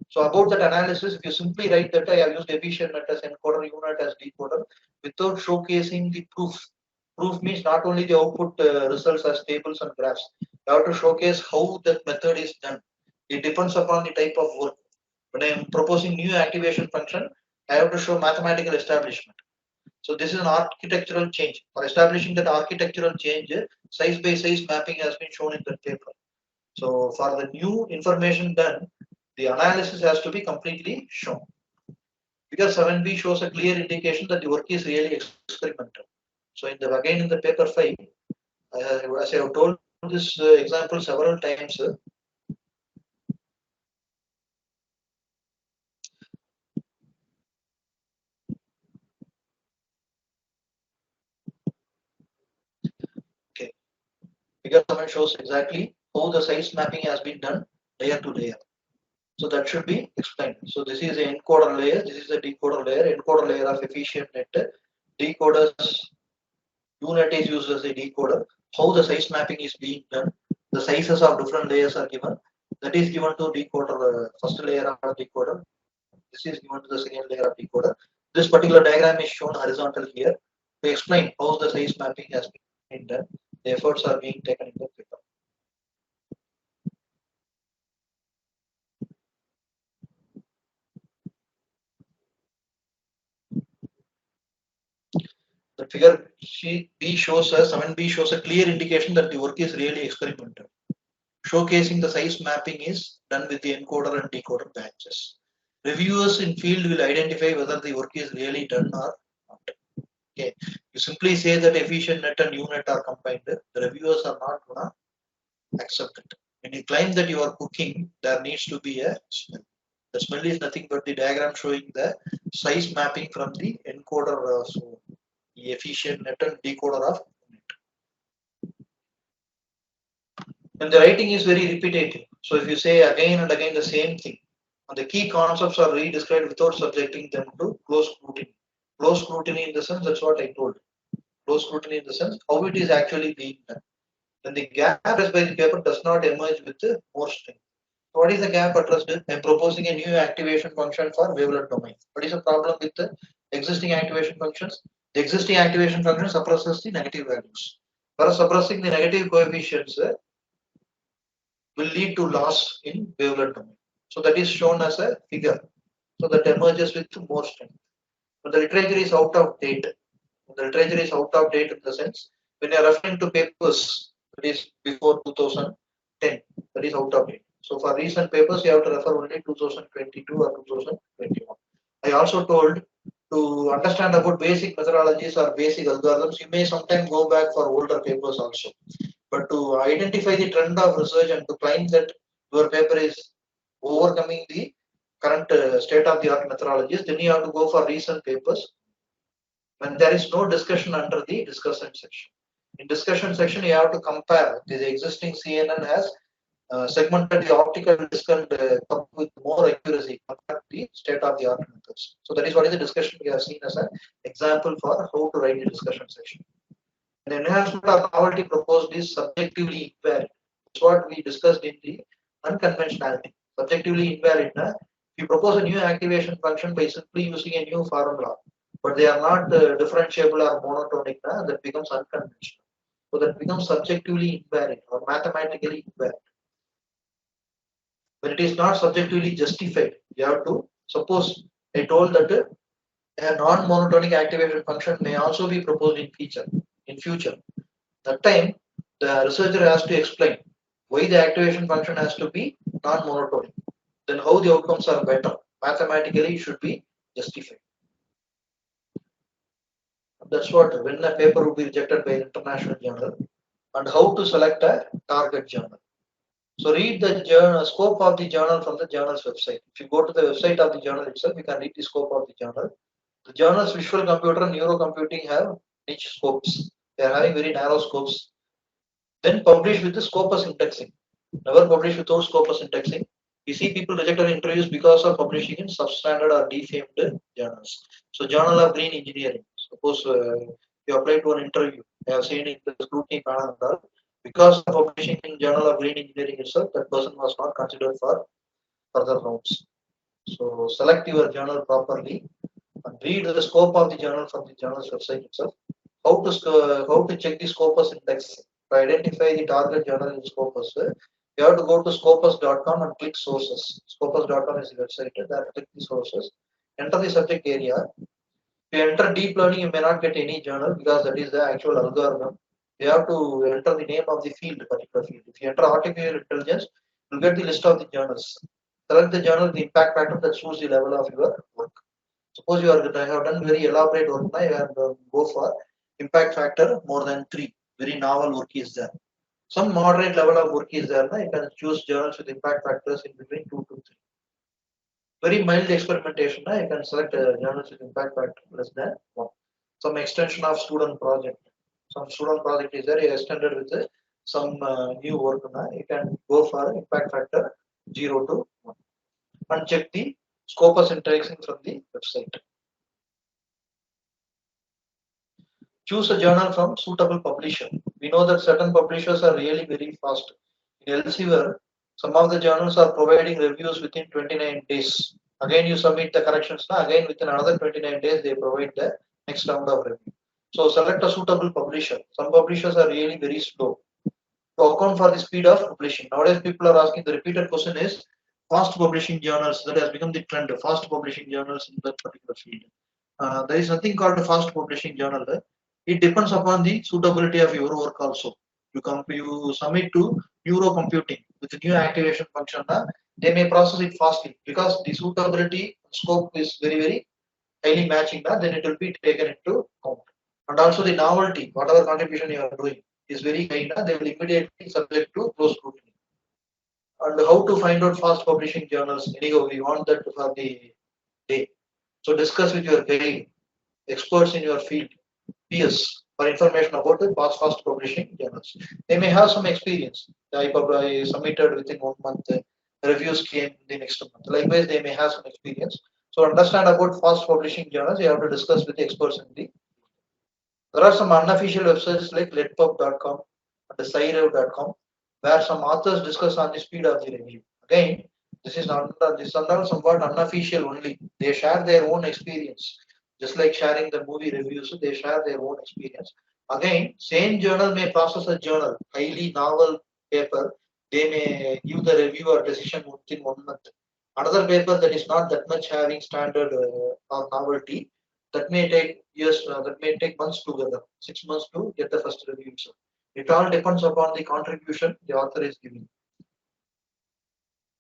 So about that analysis, if you simply write that I have used efficient net as encoder, UNet as decoder, without showcasing the proof. Proof means not only the output results as tables and graphs. You have to showcase how that method is done. It depends upon the type of work. When I am proposing new activation function, I have to show mathematical establishment. So this is an architectural change. For establishing that architectural change, size by size mapping has been shown in the paper. So for the new information done, the analysis has to be completely shown. Figure 7b shows a clear indication that the work is really experimental. So in the again in the paper 5, as I have told this example several times, okay, figure 7 shows exactly how the size mapping has been done layer to layer. So that should be explained. So this is the encoder layer, this is the decoder layer, encoder layer of efficient net, decoders, UNet is used as a decoder, how the size mapping is being done, the sizes of different layers are given, that is given to decoder, first layer of decoder, this is given to the second layer of decoder. This particular diagram is shown horizontal here to explain how the size mapping has been done, the efforts are being taken in the paper. The figure B shows us 7b shows a clear indication that the work is really experimental. Showcasing the size mapping is done with the encoder and decoder batches. Reviewers in field will identify whether the work is really done or not. Okay, you simply say that efficient net and UNet are combined. The reviewers are not gonna accept it. When you claim that you are cooking, there needs to be a smell. The smell is nothing but the diagram showing the size mapping from the encoder. So the efficient net and decoder of net. And the writing is very repetitive. So if you say again and again the same thing, and the key concepts are re-described without subjecting them to close scrutiny. Close scrutiny in the sense, that's what I told. Close scrutiny in the sense how it is actually being done. Then the gap addressed by the paper does not emerge with more strength. So what is the gap addressed? I'm proposing a new activation function for wavelet domain. What is the problem with the existing activation functions? The existing activation function suppresses the negative values. For suppressing the negative coefficients will lead to loss in wavelet domain. So that is shown as a figure. So that emerges with more strength. But the literature is out of date. The literature is out of date in the sense when you are referring to papers that is before 2010, that is out of date. So for recent papers, you have to refer only 2022 or 2021. I also told to understand about basic methodologies or basic algorithms, you may sometimes go back for older papers also. But to identify the trend of research and to claim that your paper is overcoming the current state of the art methodologies, then you have to go for recent papers when there is no discussion under the discussion section. In discussion section, you have to compare the existing CNN has segmented the optical disc and with more accuracy compared to the state of the art methods. So that is what is the discussion we have seen as an example for how to write the discussion section. The enhancement of novelty proposed is subjectively invalid. That's what we discussed in the unconventionality. Subjectively invalid. If you propose a new activation function by simply using a new formula, but they are not differentiable or monotonic, that becomes unconventional. So that becomes subjectively invalid or mathematically invalid. When it is not subjectively justified, you have to suppose I told that a non-monotonic activation function may also be proposed in future. That time the researcher has to explain why the activation function has to be non-monotonic. Then how the outcomes are better. Mathematically it should be justified. That's what when a paper will be rejected by an international journal and how to select a target journal. So read the scope of the journal from the journal's website. If you go to the website of the journal itself, you can read the scope of the journal. The journal's visual computer and neurocomputing have niche scopes. They are having very narrow scopes. Then publish with the Scopus indexing. Never publish without Scopus indexing. We see people rejected interviews because of publishing in substandard or defamed journals. So Journal of Green Engineering. Suppose you apply to an interview. I have seen in the scrutiny panel because of publishing in Journal of Green Engineering itself, that person was not considered for further rounds. So select your journal properly and read the scope of the journal from the journal's website itself. How to check the Scopus index. To identify the target journal in Scopus, you have to go to scopus.com and click sources. Scopus.com is the website. There click the sources. Enter the subject area. If you enter deep learning, you may not get any journal because that is the actual algorithm. You have to enter the name of the field, particular field. If you enter artificial intelligence, you'll get the list of the journals. Select the journal, the impact factor that suits the level of your work. Suppose you have done very elaborate work, now you have to go for impact factor more than 3. Very novel work is there. Some moderate level of work is there. Now you can choose journals with impact factors in between 2 to 3. Very mild experimentation. Now you can select journals with impact factor less than 1. Some extension of student project. Some student project is there. You extended with some new work. Now you can go for impact factor 0 to 1 and check the Scopus indexing from the website. Choose a journal from suitable publisher. We know that certain publishers are really very fast. In Elsevier, some of the journals are providing reviews within 29 days. Again, you submit the corrections. Now, again, within another 29 days, they provide the next round of review. So, select a suitable publisher. Some publishers are really very slow. To account for the speed of publishing. Nowadays, people are asking the repeated question is fast publishing journals. That has become the trend. Fast publishing journals in that particular field. There is nothing called a fast publishing journal. It depends upon the suitability of your work also. You submit to neurocomputing with the new activation function. They may process it fastly because the suitability scope is very, very highly matching. Then it will be taken into account. And also the novelty, whatever contribution you are doing is very high. They will immediately subject to close scrutiny. And how to find out fast publishing journals. Anyhow, we want that for the day. So discuss with your guide, experts in your field, peers for information about the fast publishing journals. They may have some experience. I submitted within 1 month. Reviews came the next month. Likewise, they may have some experience. So understand about fast publishing journals. You have to discuss with the experts in the. There are some unofficial websites like letpub.com and scirev.com, where some authors discuss on the speed of the review. Again, this is somewhat unofficial only. They share their own experience. Just like sharing the movie reviews, they share their own experience. Again, same journal may process a journal, highly novel paper. They may give the review or decision within 1 month. Another paper that is not that much having standard or novelty, that may take years, that may take months together, 6 months to get the first review. So it all depends upon the contribution the author is giving.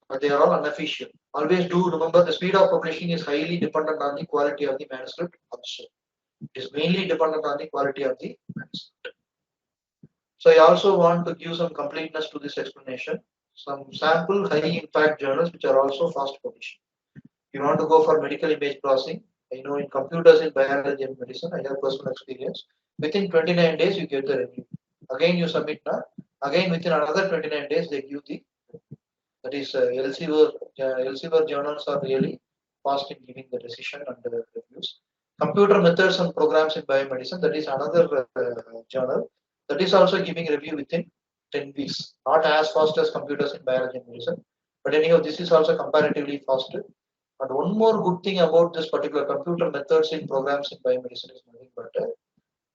But they are all unofficial. Always do remember the speed of publishing is highly dependent on the quality of the manuscript also. It is mainly dependent on the quality of the manuscript. So I also want to give some completeness to this explanation. Some sample high impact journals which are also fast publishing. You want to go for medical image processing. I know in computers in biology and medicine, I have personal experience. Within 29 days, you get the review. Again, you submit now. Again, within another 29 days, they give the, that is Elsevier journals are really fast in giving the decision and the reviews. Computer methods and programs in biomedicine, that is another journal that is also giving review within 10 weeks. Not as fast as computers in biology and medicine, but anyhow, this is also comparatively faster. And one more good thing about this particular computer methods in programs in biomedicine is nothing but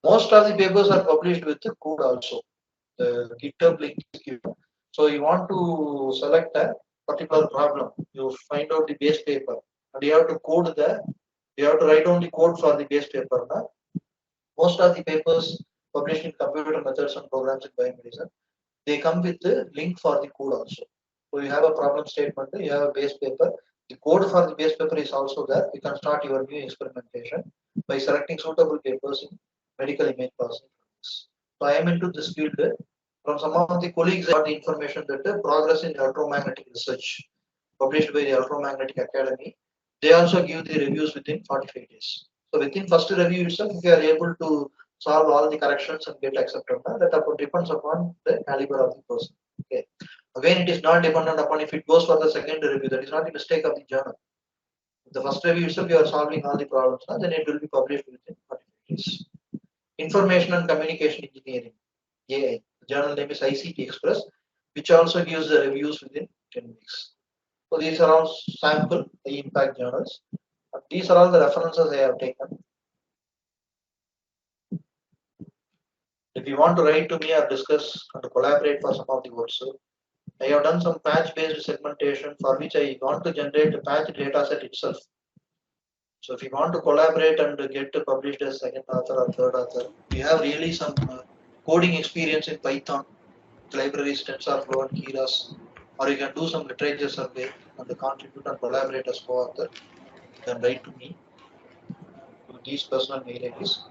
most of the papers are published with the code also. The GitHub link is given. So you want to select a particular problem, you find out the base paper, and you have to code you have to write down the code for the base paper. Most of the papers published in computer methods and programs in biomedicine, they come with the link for the code also. So you have a problem statement, you have a base paper. The code for the base paper is also there. You can start your new experimentation by selecting suitable papers in medical image processing. So I am into this field. From some of the colleagues, I got the information that the progress in electromagnetic research published by the Electromagnetic Academy, they also give the reviews within 45 days. So within first review itself, if you are able to solve all the corrections and get accepted, that depends upon the caliber of the person. Okay. Again, it is not dependent upon if it goes for the second review. That is not a mistake of the journal. The first review itself, you are solving all the problems, then it will be published within 45 days. Information and Communication Engineering, AI. The journal name is ICT Express, which also gives the reviews within 10 weeks. So these are all sample impact journals. These are all the references I have taken. If you want to write to me or discuss and collaborate for some of the works, I have done some patch-based segmentation for which I want to generate a patch dataset itself. So if you want to collaborate and get published as second author or third author, you have really some coding experience in Python, libraries, TensorFlow and Keras, or you can do some literature survey and contribute and collaborate as co-author, then write to me to these personal mail IDs.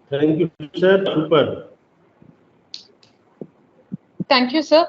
Thank you, sir. Super. Thank you, sir.